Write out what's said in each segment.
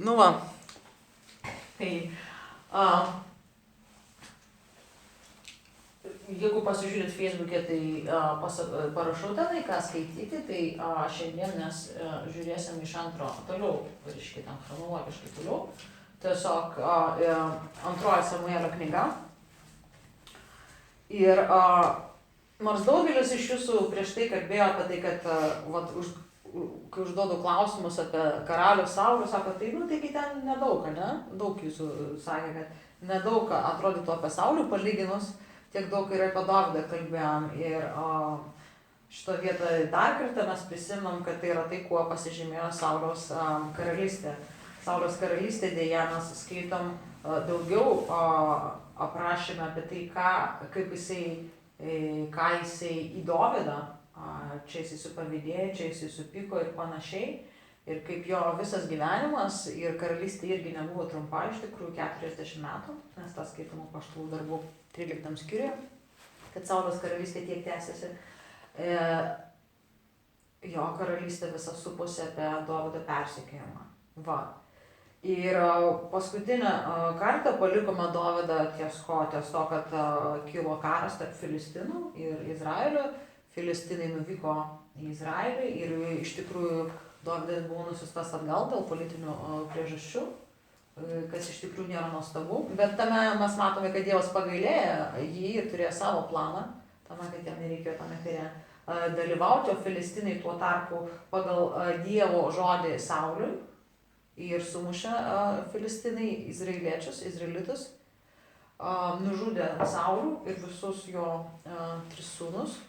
Nu va. Tai jeigu pasižiūrėt Facebook'e, tai parašau tenai, ką skaityti, tai šiandien mes žiūrėsim iš antro, toliau, reiškia, ten chronologiškai toliau. Tiesiog antroji Samuelio knyga. Ir nors daugelis iš jūsų prieš tai kalbėjo apie tai, kad kai užduodu klausimus apie karalių Saulį, sako, tai, taigi ten nedaug, ne? Daug jūsų sakė, kad nedaug atrodytų apie Saulį palyginus, tiek daug ir apie Dovydą kalbėjom. Ir šito vietoje dar kartą mes prisimenam, kad tai yra tai, kuo pasižymėjo Sauliaus karalystė. Sauliaus karalystė, dėja, mes skaitom daugiau aprašymą apie tai, ką jisai į Dovydą, čia jisai supavydėjo, čia jisai supyko ir panašiai. Ir kaip jo visas gyvenimas ir karalystė irgi nebuvo trumpa, iš tikrųjų 40 metų, nes tas skaitoma Apaštalų darbų 13 skyriuje, kad Sauliaus karalystė tiek tęsiasi. Jo karalystė visa supusi apie Dovydo persekiojimą. Va. Ir paskutinę kartą palikome Dovydą ties to, kad kilo karas tarp Filistinų ir Izraelio. Filistinai nuvyko į Izraelį ir iš tikrųjų Dovydas buvo nusiustas atgal dėl politinių priežasčių, kas iš tikrųjų nėra nuostabu. Bet tame mes matome, kad Dievas pagailėjo jį ir turėjo savo planą, tame, kad jam nereikėjo tame kare dalyvauti, o Filistinai tuo tarpu pagal Dievo žodį Sauliui ir sumušė Filistinai izraelitus, nužudė Saulų ir visus jo 3 sūnus.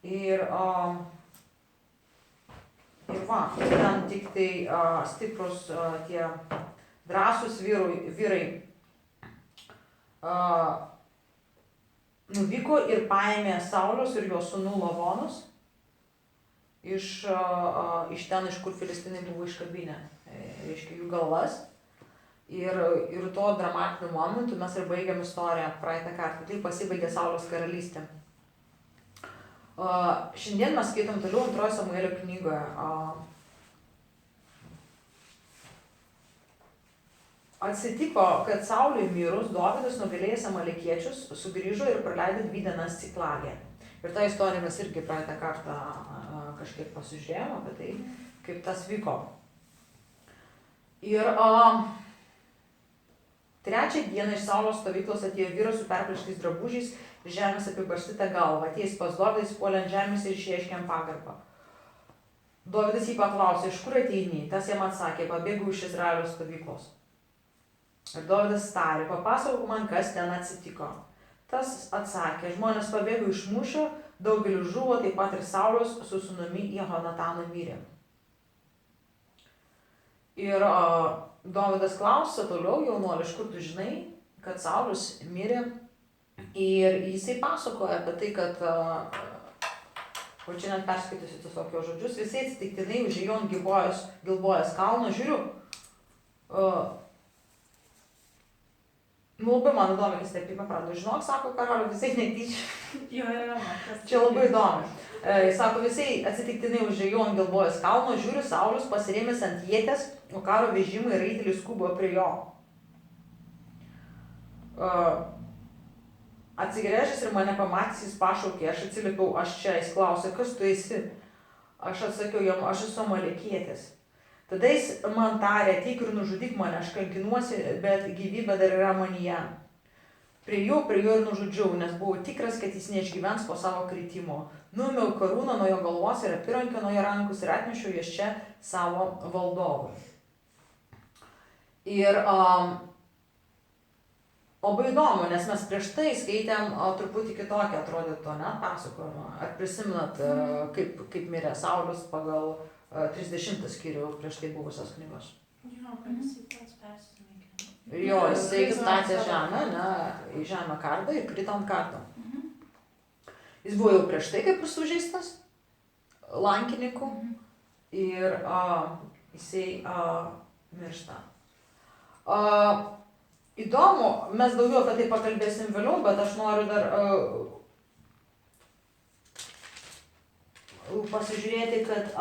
Ir va, ten tik tai stiprus tie drąsūs vyrai nuvyko ir paėmė Sauliaus ir jo sūnų lavonus iš ten, iš kur Filistinai buvo iškabinę, reiškia, jų galvas. Ir tuo dramatiniu momentu mes ir baigiam istoriją praeitą kartą. Tai pasibaigė Sauliaus karalystė. Šiandien mes skaitom toliau 2 Samuelio knygoje. Atsitiko, kad Sauliui mirus, Dovydas nugalėjęs amalekiečius sugrįžo ir praleido 2 dienas Ciklage. Ir tą istoriją mes irgi praeitą kartą kažkiek pasižiūrėjome apie tai, kaip tas vyko. Ir 3 dieną iš Sauliaus stovyklos atėjo vyras su perplėštais drabužiais, žemės apibarstyta galva. Atėjęs pas Dovydą, jis puolė ant žemės ir išreiškė jam pagarbą. Dovydas jį paklausė, iš kur ateini? Tas jam atsakė, pabėgau iš Izraelio stovyklos. Ir Dovydas tarė, papasakok man, kas ten atsitiko. Tas atsakė, žmonės pabėgo iš mūšio, daugelis žuvo, taip pat ir Saulius su sūnumi Jehonatanu mirė. Ir Dovydas klausė toliau, jaunuoli, iš kur tu žinai, kad Saulius mirė. Ir jisai pasakoja apie tai, kad, o čia net perskaitysiu tiesiog jo žodžius, visai atsitiktinai užėjo ant Gilbojos kalno, žiūriu, labai man įdomi, jis taip paprado, žinok, sako karaliu, visai netyčia. Čia labai įdomi. Jis sako, visai atsitiktinai užėjo ant Gilbojos kalno, žiūriu, Saulius pasirėmęs ant ietės, o karo vežimai ir raitelis skubo prie jo. Atsigręžęs ir mane pamatys, jis pašaukė, aš atsiliepiau, aš čia, jis klausė, kas tu esi? Aš atsakiau jam, aš esu amalekietis. Tada jis man tarė, ateik ir nužudyk mane, aš kankinuosi, bet gyvybė dar yra manyje. Prie jo ir nužudžiau, nes buvau tikras, kad jis neišgyvens po savo kritimo. Nuėmiau karūną nuo jo galvos ir apyrankę nuo jo rankos ir atnešiau jas čia savo valdovui. Ir labai įdomu, nes mes prieš tai skaitėm truputį kitokią atrodytų, pasakojimą. Ar prisimenat, kaip mirė Saulius pagal 30 skyrių prieš tai buvusios knygos? Jo, kad jisai pats persimeikė. Jo, jisai statė žemę, į žemę kardą ir krito ant kardo. Jis buvo jau prieš tai kaip sužeistas lankininkų ir jisai miršta. Įdomu, mes daugiau apie tai pakalbėsim vėliau, bet aš noriu dar pasižiūrėti, kad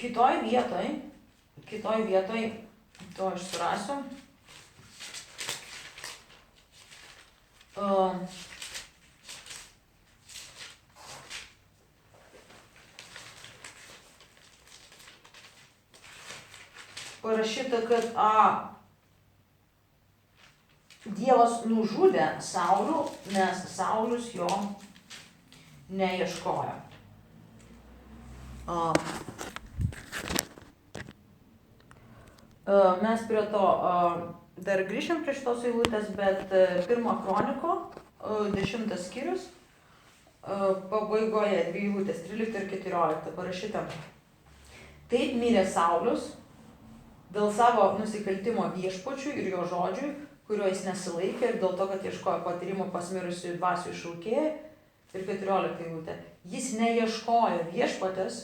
kitoj vietoj, to aš surasiu. Parašyta, kad Dievas nužudė Saulų, nes Saulius jo neieškojo. Mes prie to dar grįšim prie šitos eilutės, bet 1 Kroniko 10 skyrius pabaigoje 2 eilutės 13 ir 14 parašyta. Taip mirė Saulius dėl savo nusikaltimo viešpačiui ir jo žodžiui, kurio jis nesilaikė ir dėl to, kad ieškojo patyrimo pas mirusiųjų dvasių išaukėją. Ir 14 eilutė. Jis neieškojo viešpatės,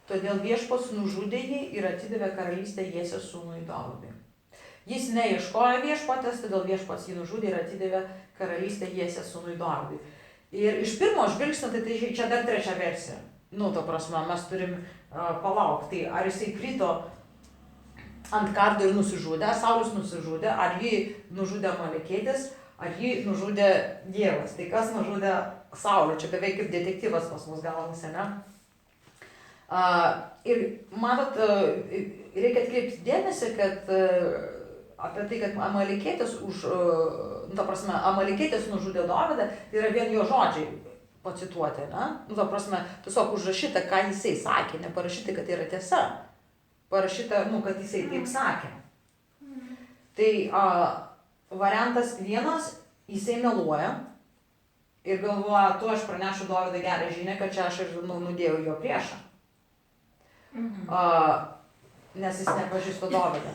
todėl viešpats nužudė jį ir atidavė karalystę Jesės sūnui Dovidui. Jis neieškojo viešpatės, todėl viešpats jį nužudė ir atidavė karalystę Jesės sūnui Dovidui. Ir iš pirmo žvilgsnio, tai čia dar 3 versija. Ta prasme, mes turim palaukti, ar jisai krito ant kardo ir nusižudė, Saulius nusižudė, ar jį nužudė Amalekietis, ar jį nužudė Dievas. Tai kas nužudė Saulį? Čia beveik kaip detektyvas pas mus gaunasi, ne? Ir matot, reikia atkreipti dėmesį, kad apie tai, kad Amalekietis Amalekietis nužudė Dovydą, tai yra vien jo žodžiai pacituoti, ne? Tiesiog užrašyta, ką jisai sakė, neparašyta, kad tai yra tiesa. Parašyta, kad jisai taip sakė. Tai variantas 1, jisai meluoja ir galvoja, tu aš pranešu Dovydui gerą žinią, kad čia aš nudėjau jo priešą. Nes jis nepažįsto Dovydą.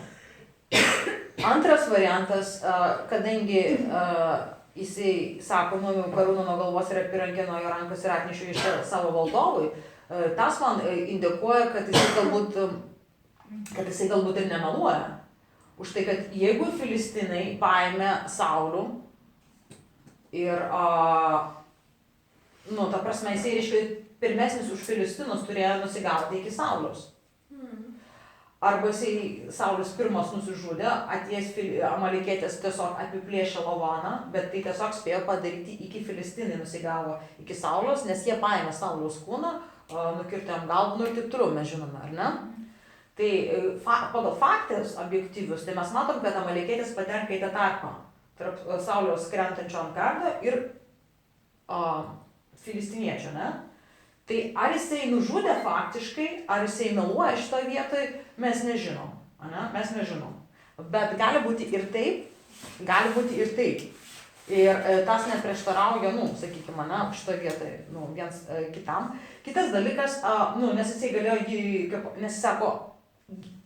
Antras variantas, kadangi jisai sako, nuėmiau karūną nuo galvos ir apyrankę nuo jo rankos ir atnešiau iš savo valdovui, tas man indikuoja, kad jisai galbūt ir nemeluoja. Už tai, kad jeigu Filistinai paėmė Saulų ir, jisai reiškia pirmesnis už Filistinus turėjo nusigauti iki Sauliaus. Arba jisai Saulius pirmas nusižudė, atėjęs Amalekietis tiesiog apiplėšė lavoną, bet tai tiesiog spėjo padaryti iki Filistinai nusigavo iki Sauliaus, nes jie paėmė Sauliaus kūną, nukirtė jam galvą, ir taip toliau mes žinome, ar ne? Tai pagal faktus objektyvius, tai mes matom, kad Amalekietis patenka į tą tarpą tarp Sauliaus krentančio ant kardo ir filistiniečio, ne? Tai ar jisai nužudė faktiškai, ar jisai meluoja šitoje vietoje, mes nežinom, ne? Mes nežinom. Bet gali būti ir taip, gali būti ir taip. Ir tas neprieštarauja, sakykime, šitoje vietoje, viens kitam. Kitas dalykas, nes jisai galėjo jį, nes jis sako,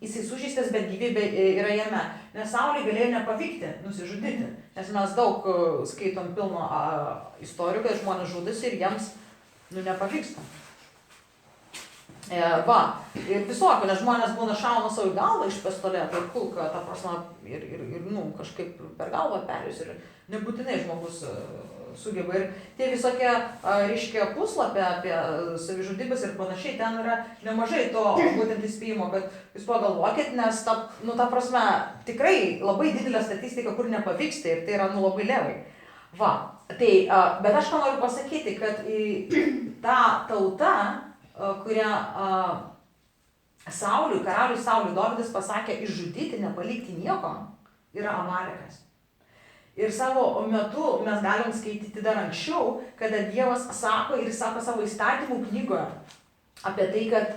jisai sužeistas, bet gyvybė yra jame. Nes Saulei galėjo nepavykti nusižudyti. Nes mes daug skaitom pilno istorijų, kad žmonės žudasi ir jiems nepavyksta. Ir visokių, nes žmonės būna šauna savo į galvą iš pistoleto ir kulka, ta prasme, ir kažkaip per galvą perėjus ir nebūtinai žmogus sugeba. Ir tie visokie, reiškia, puslapė apie savižudybės ir panašiai, ten yra nemažai to būtent įspėjimo, kad jūs pagalvokit, nes ta prasme, tikrai labai didelė statistika, kur nepavyksta ir tai yra labai lengvai. Bet aš ką noriu pasakyti, kad ta tauta, kurią karaliui Sauliui Dovydas pasakė išžudyti, nepalikti nieko, yra Amalekas. Ir savo metu mes galim skaityti dar anksčiau, kada Dievas sako ir sako savo įstatymų knygoje apie tai, kad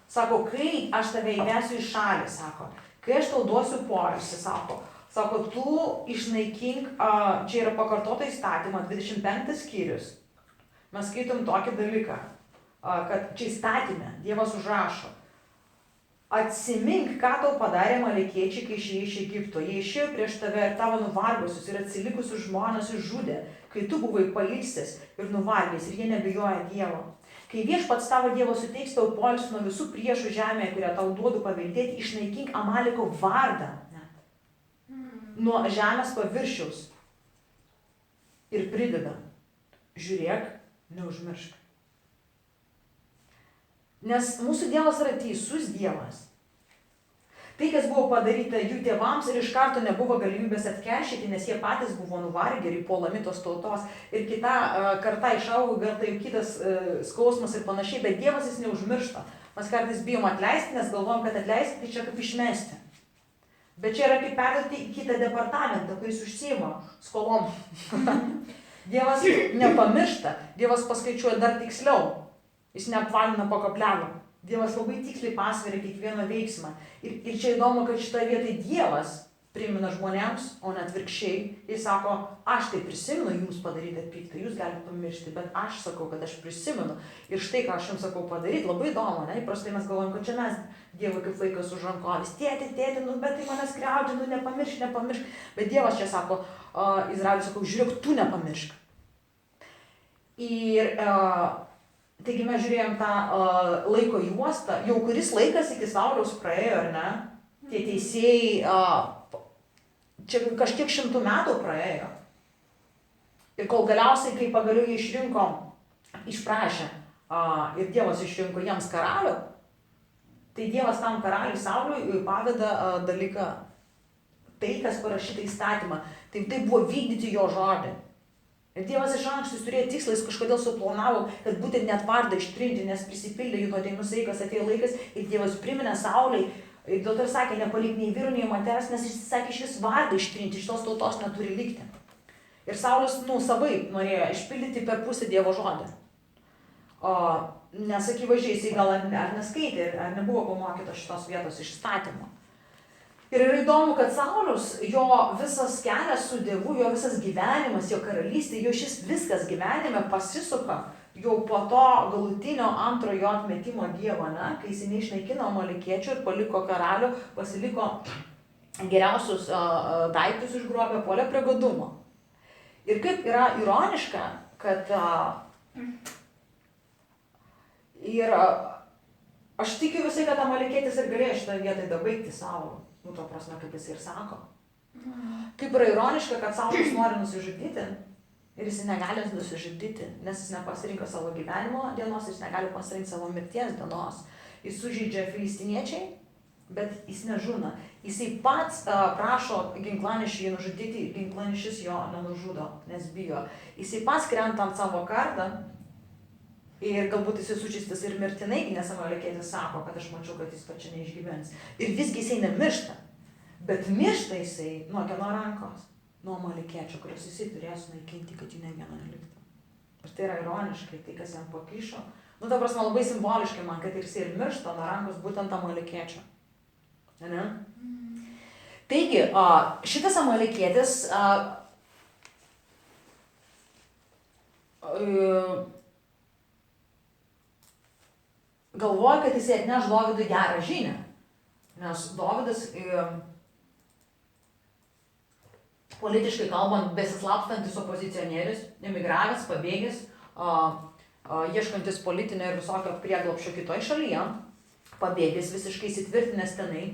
sako, kai aš tave įvesiu į šalį, sako, kai aš tau duosiu poilsį, sako, tu išnaikink, čia yra pakartota įstatymą, 25 skyrius. Mes skaitom tokį dalyką, kad čia įstatymė Dievas užrašo. Atsimink, ką tau padarė Amalekiečiai, kai išėjai iš Egipto. Jie išėjo prieš tave ir tavo nuvargusius ir atsilikusius žmones išžudė, kai tu buvai pailsęs ir nuvargęs ir jie nebijoja Dievo. Kai viešpats tavo Dievas suteiks tau poilsį nuo visų priešų žemėje, kurią tau duodu paveldėti, išnaikink Amaleko vardą nuo žemės paviršiaus. Ir prideda, žiūrėk, neužmiršk. Nes mūsų Dievas yra teisus Dievas. Tai, kas buvo padaryta jų tėvams ir iš karto nebuvo galimybės atkeršyti, nes jie patys buvo nuvargę ir puolami tos tautos. Ir kita karta išaugo, gal tai kitas skausmas ir panašiai, bet Dievas jis neužmiršta. Mes kartais bijom atleisti, nes galvom, kad atleisti tai čia kaip išmesti. Bet čia yra kaip perduoti į kitą departamentą, kuris užsiima skolom. Dievas nepamiršta, Dievas paskaičiuoja dar tiksliau. Jis neapvalina po kaplelio. Dievas labai tiksliai pasveria kiekvieną veiksmą. Ir čia įdomu, kad šitoje vietoje Dievas primena žmonėms, o ne atvirkščiai. Jis sako, aš tai prisimenu jums padaryti piktą, jūs galite pamiršti, bet aš sakau, kad aš prisimenu. Ir štai, ką aš jums sakau padaryti, labai įdomu, ne? Įprastai mes galvojam, kad čia mes Dievui kaip vaikas už rankovės. Tėti, nu bet tai manęs skriaudžia, nu nepamiršk. Bet Dievas čia sako, Izraeliui sakau, žiūrėk, tu nepamiršk. Ir taigi mes žiūrėjom tą laiko juostą, jau kuris laikas iki Sauliaus praėjo, ar ne? Tie teisėjai, čia kažkiek 100 metų praėjo. Ir kol galiausiai, kai pagaliau jie išrinko, išprašė, ir Dievas išrinko jiems karalių, tai Dievas tam karaliui Sauliui paveda dalyką, tai, kas parašyta įstatymą, tai buvo vykdyti jo žodį. Ir Dievas iš anksto turėjo tikslą, jis kažkodėl suplanavo, kad būtent net vardą ištrinti, nes prisipildė jų nuodėmių saikas, atėjo laikas ir Dievas priminė Sauliai, ir dėl to ir sakė, nepalik nei vyrų, nei moters, nes jis sakė, iš vis vardą ištrinti, iš tos tautos neturi likti. Ir Saulis, savaip norėjo išpildyti per pusę Dievo žodį. Nes akivaizdžiai jisai gal ar neskaitė, ar nebuvo pamokytas šitos vietos iš įstatymo. Ir yra įdomu, kad Saulius, jo visas kelias su Dievu, jo visas gyvenimas, jo karalystė, jo šis viskas gyvenime pasisuka jau po to galutinio antrojo atmetimo Dievo, ne? Kai jis neišnaikino amalekiečių ir paliko karalių, pasiliko geriausius daiktus išgrobę, puolė prie godumo. Ir kaip yra ironiška, kad aš tikiu visai, kad amalekietis ir galėjo šitoje vietoje dabaigti Saulų. To prasme, kaip jis ir sako. Kaip yra ironiška, kad Saulius nori nusižudyti ir jis negali nusižudyti, nes jis nepasirinko savo gyvenimo dienos, jis negali pasirinkti savo mirties dienos. Jis sužeidžia filistiniečiai, bet jis nežūna. Jisai pats prašo ginklanešį jį nužudyti ir ginklanešis jo nenužudo, nes bijo. Jisai pats krenta ant savo kardą ir galbūt jisai sužeistas ir mirtinai, nes amalekietis sako, kad aš mačiau, kad jis pačia neišgyvens. Ir visgi jisai nemiršta. Bet miršta jisai nuo kieno rankos? Nuo amalekiečio, kurios jisai turėjo sunaikinti, kad jų ne vieno neliktų. Ir tai yra ironiškai, tai kas jam pakišo. Ta prasme, labai simboliškai man, kad jisai ir miršta nuo rankos būtent amalekiečio. Ne? Taigi, šitas amalekietis galvoja, kad jisai atneš Dovydui gerą žinią. Nes Dovydas, politiškai kalbant, besislapstantis opozicionierius, emigravęs, pabėgęs, ieškantis politinio ir visokio prieglobsčio kitoje šalyje, pabėgęs, visiškai įsitvirtinęs tenai.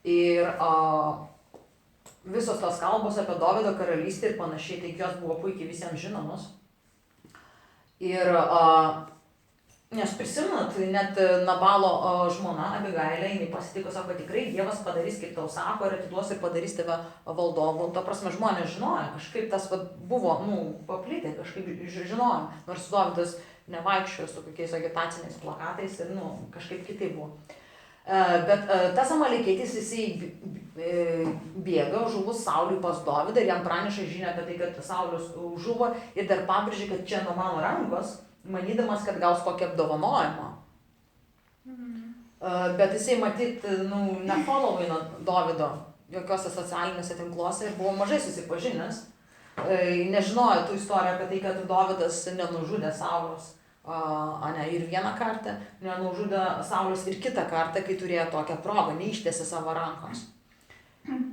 Ir visos tos kalbos apie Dovydo karalystę ir panašiai, tai jos buvo puikiai visiems žinomos. Ir nes prisimenat, net Nabalo žmona Abigailė, jinai pasitiko, sako, tikrai Dievas padarys, kaip tau sako, ir atiduos ir padarys tave valdovu. Ta prasme, žmonės žinojo, kažkaip tas buvo, paplitę, kažkaip žinojo, nors Dovydas nevaikščiojo su kokiais agitaciniais plakatais ir, kažkaip kitaip buvo. Bet tas amalekietis, jisai bėga žuvus Sauliui pas Dovydą ir jam praneša žinią apie tai, kad Saulius žuvo ir dar pabrėžė, kad čia nuo mano rankos, manydamas, kad gaus kokį apdovanojimą. Bet jisai matyt, nefollowino Dovydo jokiuose socialiniuose tinkluose ir buvo mažai susipažinęs. Nežinojo tų istorijų apie tai, kad Dovydas nenužudė Sauliaus. Ir vieną kartą, nenužudė Saulius ir kitą kartą, kai turėjo tokią progą, neištiesė savo rankos.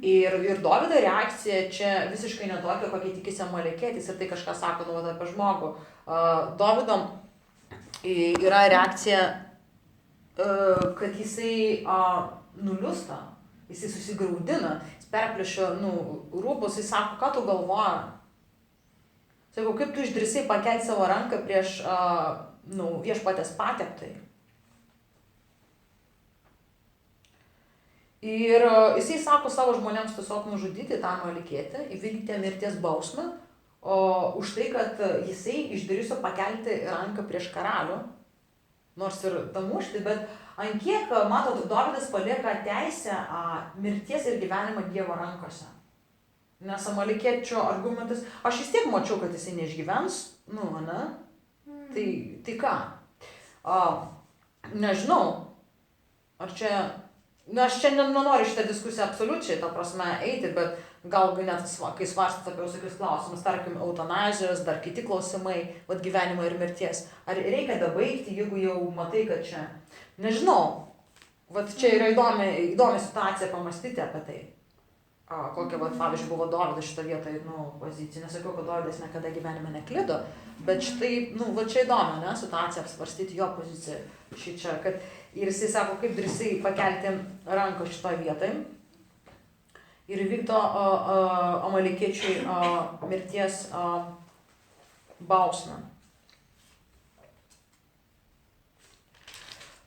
Ir Dovydo reakcija čia visiškai netokia, kokia tikisi amalekietis, ir tai kažką sako apie žmogų. Dovydo yra reakcija, kad jisai nuliūsta, jisai susigraudina, jis perplėšio rūbus, jis sako, ką tu galvoji? Sakau, kaip tu išdrįsai pakelti savo ranką prieš viešpatės pateptai? Ir jisai sako savo žmonėms tiesiog nužudyti tą Amalekietį, įvykdyti mirties bausmę, už tai, kad jisai išdrįso pakelti ranką prieš karalių, nors ir damušti, bet ant kiek, matot, Dovydas palieka teisę mirties ir gyvenimą Dievo rankose. Nes Amalekiečio argumentas, aš vis tiek mačiau, kad jisai neišgyvens, ne? Tai ką? Nežinau, ar čia, aš čia nenoriu šitą diskusiją absoliučiai, ta prasme, eiti, bet gal net, kai svarstat apie visokius klausimus, tarkim, eutanazijos, dar kiti klausimai, gyvenimo ir mirties, ar reikia dabaigti, jeigu jau matai, kad čia, nežinau, čia yra įdomi situacija pamastyti apie tai. Kokia, pavyzdžiui, buvo Dovydas šitą vietą, pozicija. Nesakiau, kad Dovydas niekada gyvenime neklydo, bet štai, čia įdomi, situacija apsvarstyti jo poziciją šičia, kad ir jisai sako, kaip drįsai pakelti ranką šitoj vietoj ir vykdo Amalekiečiai mirties bausmę.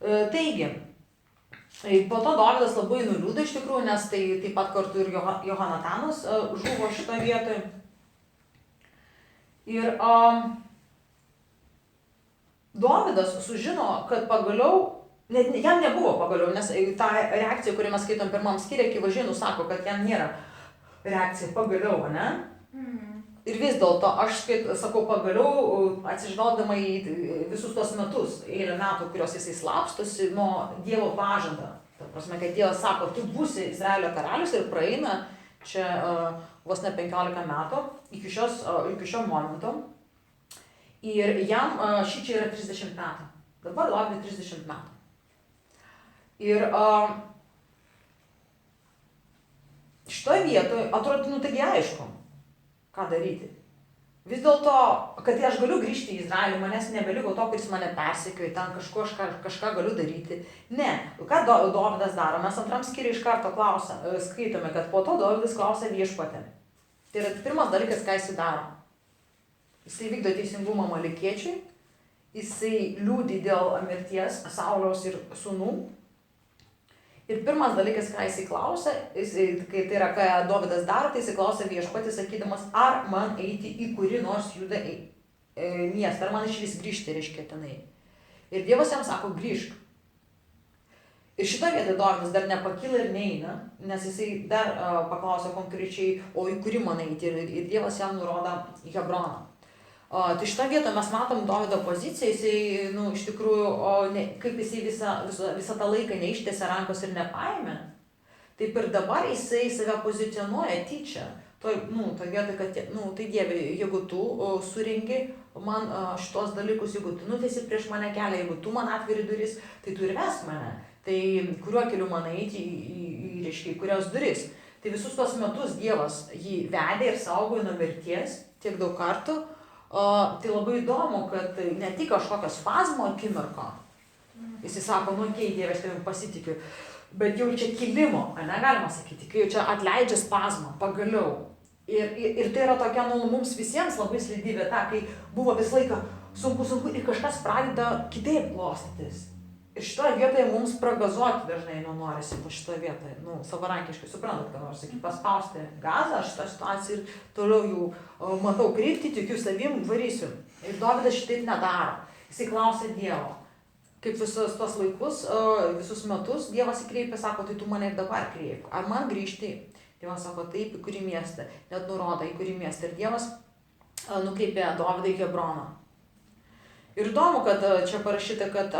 Taigi, po to Dovydas labai nuliūdo iš tikrųjų, nes tai taip pat kartu ir Johonatanas žuvo šitoje vietoje. Ir Dovydas sužino, kad pagaliau, net jam nebuvo pagaliau, nes ta reakcija, kurią mes skaitom pirmam skyriuje, akivaizdžiai nusako, kad jam nėra reakcija pagaliau, ne? Ir vis dėlto, aš sakau pagaliau, atsižvelgdama į visus tos metus, eilę metų, kurios jisai slapstosi nuo Dievo pažadą. Ta prasme, kad Dievas sako, tu būsi Izraelio karalius ir praeina čia vos ne 15 metų iki šio momento. Ir jam šičia yra 30 metų. Dabar Dovydui 30 metų. Ir šitoje vietoje atrodo, taigi aišku, ką daryti. Vis dėlto, kad aš galiu grįžti į Izraelį, manęs nebeliko to, kuris mane persekioja, ten kažką galiu daryti. Ne, ką Dovydas daro? Mes antram skyriui iš karto skaitome, kad po to Dovydas klausia viešpatį. Tai yra pirmas dalykas, ką jisai daro. Jisai vykdo teisingumą Amalekiečiui, jisai liūdi dėl mirties Sauliaus ir sūnų. Ir pirmas dalykas, ką jisai klausia, kai tai yra, ką Dovydas daro, tai jisai klausia viešpatį, sakydamas, ar man eiti į kurį nors Judą miestą, ar man išvis grįžti, reiškia, tenai. Ir Dievas jam sako, grįžk. Ir šitą vietą Dovydas dar nepakyla ir neina, nes jisai dar paklausia konkrečiai, o į kurį man eiti, ir Dievas jam nurodo į Hebroną. Tai šitą vietą mes matom Dovydo poziciją, jisai, iš tikrųjų, kaip jisai visą tą laiką neištėsė rankos ir nepaėmė, taip ir dabar jisai save pozicionuoja tyčia. Toj vietoj, kad, tai Dieve, jeigu tu surengi man šitos dalykus, jeigu tu nutiesi prieš mane kelią, jeigu tu man atveri duris, tai tu ir vesk mane. Tai kuriuo keliu man eiti į kurios duris. Tai visus tos metus Dievas jį vedė ir saugojo nuo mirties tiek daug kartų. Tai labai įdomu, kad ne tik kažkokio spazmo akimirko, jisai sako, Dieve, aš tavim pasitikiu, bet jau čia kilimo, negalima sakyti, kai jau čia atleidžia spazmą, pagaliau. Ir tai yra tokia, mums visiems labai slidi vieta, kai buvo visą laiką sunku ir kažkas pradeda kitaip klostytis. Ir šitoje vietoje mums pragazuoti dažnai norisi šitoje vietoje, savarankiškai, suprantat, ką nors sakyti, paspausti gazą, aš šitą situaciją ir toliau jau matau kryptį, tikiu savim, varysiu. Ir Dovydas šitaip nedaro. Jisai klausia Dievo. Kaip visus tos laikus, visus metus, Dievas įkreipia, sako, tai tu mane ir dabar kreip. Ar man grįžti? Dievas sako, taip, į kurį miestą, net nurodo, į kurį miestą. Ir Dievas nukreipė Dovydą į Hebroną. Ir įdomu, kad čia parašyta, kad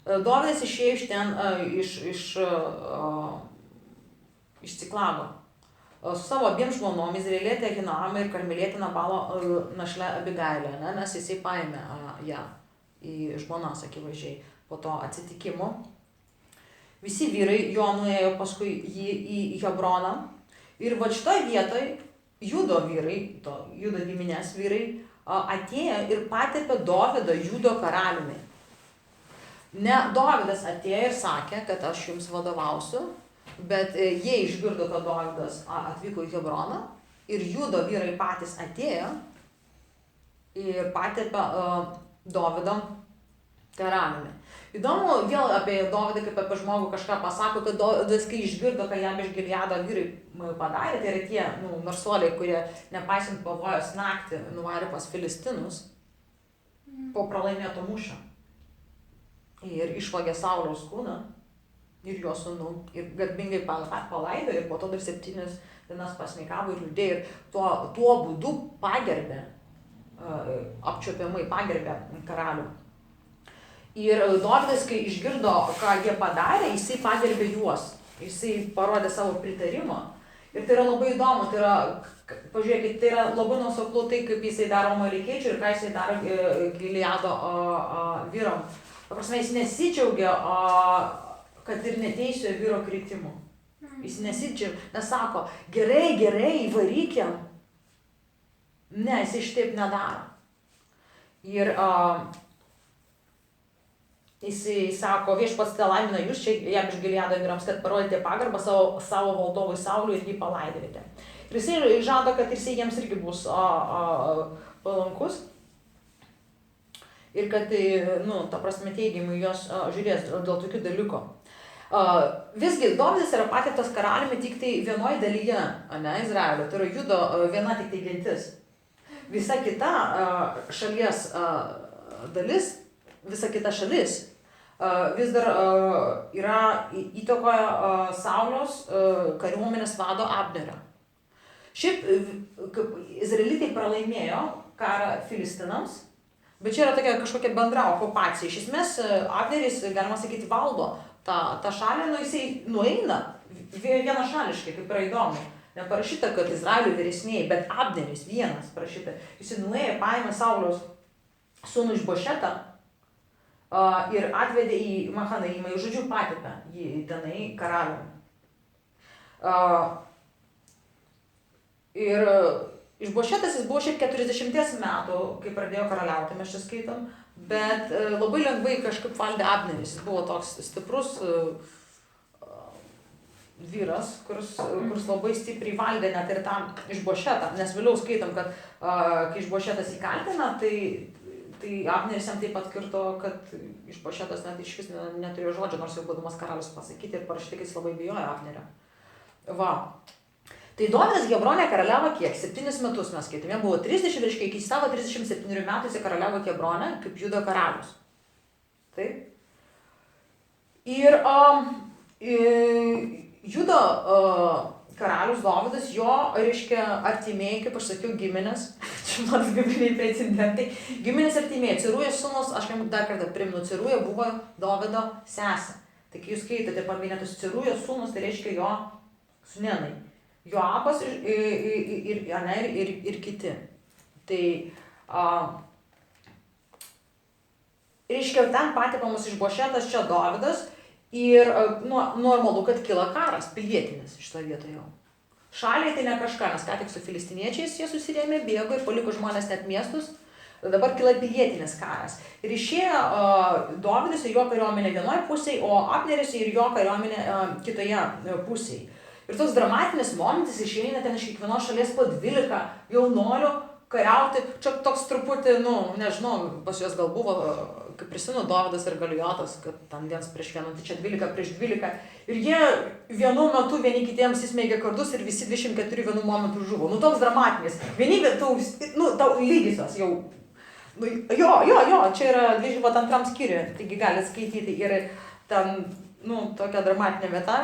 Dovydas išėjo iš ten, iš Ciklabo, su savo abiem žmonom, Izraelietė Ahinoamą ir karmelietė Nabalo našle Abigailę, nes jisai paėmė ją į žmonas, akivaizdžiai, po to atsitikimo. Visi vyrai jo nuėjo paskui jį į Hebroną ir va šitoje vietoje Judo vyrai, Judo giminės vyrai, atėjo ir patepė Dovydą Judo karaliumi. Ne Dovydas atėjo ir sakė, kad aš jums vadovausiu, bet jie išgirdo, kad Dovydas atvyko į Hebroną ir Judo vyrai patys atėjo ir patepė Dovydą karaliumi. Įdomu vėl apie Dovydą, kaip apie žmogų kažką pasako, kad Dovydas, kai išgirdo, ką jam iš Gileado vyrai padarė, tai yra tie narsuoliai, kurie nepaisant pavojos naktį nuvarė pas Filistinus po pralaimėto mūšio. Ir išvagė Sauliaus kūną ir jo sūnų ir garbingai palaido ir po to dar 7 dienas pasnikavo ir liūdėjo ir tuo būdu pagerbė, apčiuopiamai pagerbė karalių. Ir Dovydas, kai išgirdo, ką jie padarė, jisai pagerbė juos, jisai parodė savo pritarimą. Ir tai yra labai įdomu, tai yra, pažiūrėkit, tai yra labai nuoseklu tai, kaip jisai daro Amalekiečių ir ką jisai daro Gileado vyram. Paprasme, jis nesidžiaugia, kad ir neteisėjo vyro kritimu. Jis nesidžiaugia, nes sako, gerai, varykiam. Ne, jis šitaip nedaro. Ir jisai sako, viešpats te laimina jūs čia, jam iš Gileado vyrams, kad parodėte pagarbą savo valdovui Sauliui ir jį palaidojate. Ir jisai žada, kad jisai jiems irgi bus palankus. Ir kad, ta prasme, teigiamai jos žiūrės dėl tokių dalykų. Visgi, Dovydas yra patirtas karaliumi tik tai vienoje dalyje, Izraelio, tai yra Judo viena tik tai gentis. Visa kita šalies dalis, visa kita šalis vis dar yra įtakoje Sauliaus kariuomenės vado Abnerio. Šiaip, izraelitai pralaimėjo karą Filistinams, bet čia yra tokia kažkokia bendra okupacija. Iš esmės, Abneris, galima sakyti, valdo tą šalį, jisai nueina vienašališkai, kaip yra įdomu. Neparašyta, kad Izraelio vyresniai, bet Abneris vienas parašyta. Jisai nuėjo, paėmė Sauliaus sūnų iš Bošetą ir atvedė į Mahanaimą, žodžiu, patepė jį tenai karaliumi. Ir iš Bošetas jis buvo šiaip 40 metų, kai pradėjo karaliauti, mes čia skaitom, bet labai lengvai kažkaip valdė Abneris. Jis buvo toks stiprus vyras, kuris labai stipriai valdė net ir tą iš Bošetą, nes vėliau skaitom, kad kai iš Bošetas įkaltina, tai Abneris jam taip atkirto, kad iš Bošetos net išvis neturėjo žodžio, nors jau būdamas karalius pasakyti ir parašyti, kad jis labai bijojo Abnerio. Va. Tai Dovydas Hebrone karaliavo kiek? 7 metus mes skaitėme. Jam buvo 30, reiškia, iki savo 37 metų jis karaliavo Hebrone kaip Judo karalius. Taip. Ir Judo karalius Dovydas, jo, reiškia, artimieji, kaip aš sakiau, giminės, čia man bibliniai precedentai, giminės artimieji, Cerujos sūnus, aš jam dar kartą primenu, Ceruja buvo Dovydo sesė. Tai kai jūs skaitote paminėtus Cerujos sūnus, tai reiškia jo sūnėnai, Joabas ir kiti. Tai, reiškia, ten patepamas iš Bošetas, čia Dovydas. Ir normalu, kad kila karas, pilietinis iš to vietoje jau. Šaliai tai ne kažką, nes ką tik su filistiniečiais jie susirėmė, bėgo ir paliko žmonės net miestus. Dabar kila pilietinis karas. Ir išėjo Dovydas ir jo kariuomenė vienoje pusėje, o Abneris ir jo kariuomenė kitoje pusėje. Ir toks dramatinis momentas išeina ten iš kiekvienos šalies po 12 jaunuolių kariauti. Čia toks truputį, nežinau, pas juos gal buvo, kaip prisimenu, Dovydas ir Galijotas, kad ten 1 prieš 1, tai čia 12 prieš 12. Ir jie vienu metu vieni kitiems įsmeigė kardus ir visi 24 vienu momentu žuvo. Toks dramatinis. Vieni tau lygisos jau. Jo, čia yra 22 skyriuje, taigi galite skaityti. Ir ten, tokia dramatinė vieta.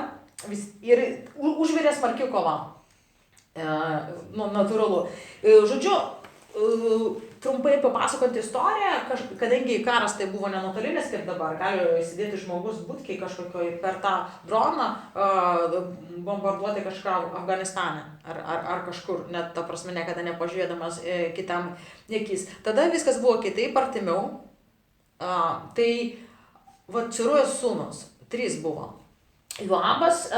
Ir užvirė smarki kova. Natūralu. Žodžiu, trumpai papasakoti istoriją, kadangi karas tai buvo nenutolinis, kaip dabar, gali įsidėti žmogus būtkiai kažkokioj per tą droną bombarduoti kažką Afganistane ar kažkur, net ta prasme niekada nepažiūrėdamas kitam nekis. Tada viskas buvo kitaip, artimiau. Tai Cerujos sūnus, 3 buvo. Joabas,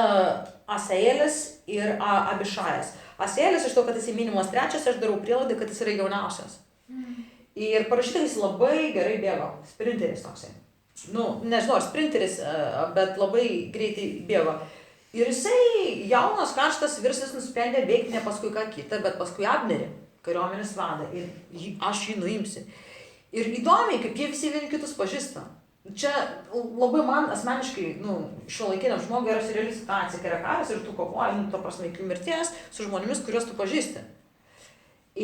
Asaelis ir Abišajas. Asaelis, iš to, kad jis minimas 3, aš darau prielaidą, kad jis yra jauniausias. Ir parašyta, jis labai gerai bėgo. Sprinteris toksai. Nežinau, ar sprinteris, bet labai greitai bėgo. Ir jisai jaunas, karštas vyrsas nusprendė bėgti ne paskui ką kitą, bet paskui Abnerį, kariuomenės vadą. Ir aš jį nuimsiu. Ir įdomiai, kaip jie visi vieni kitus pažįsta. Čia labai man asmeniškai, šiuolaikiniam žmogui yra reali situacija, kai yra karas ir tu kovoji, to prasme, iki mirties su žmonėmis, kuriuos tu pažįsti.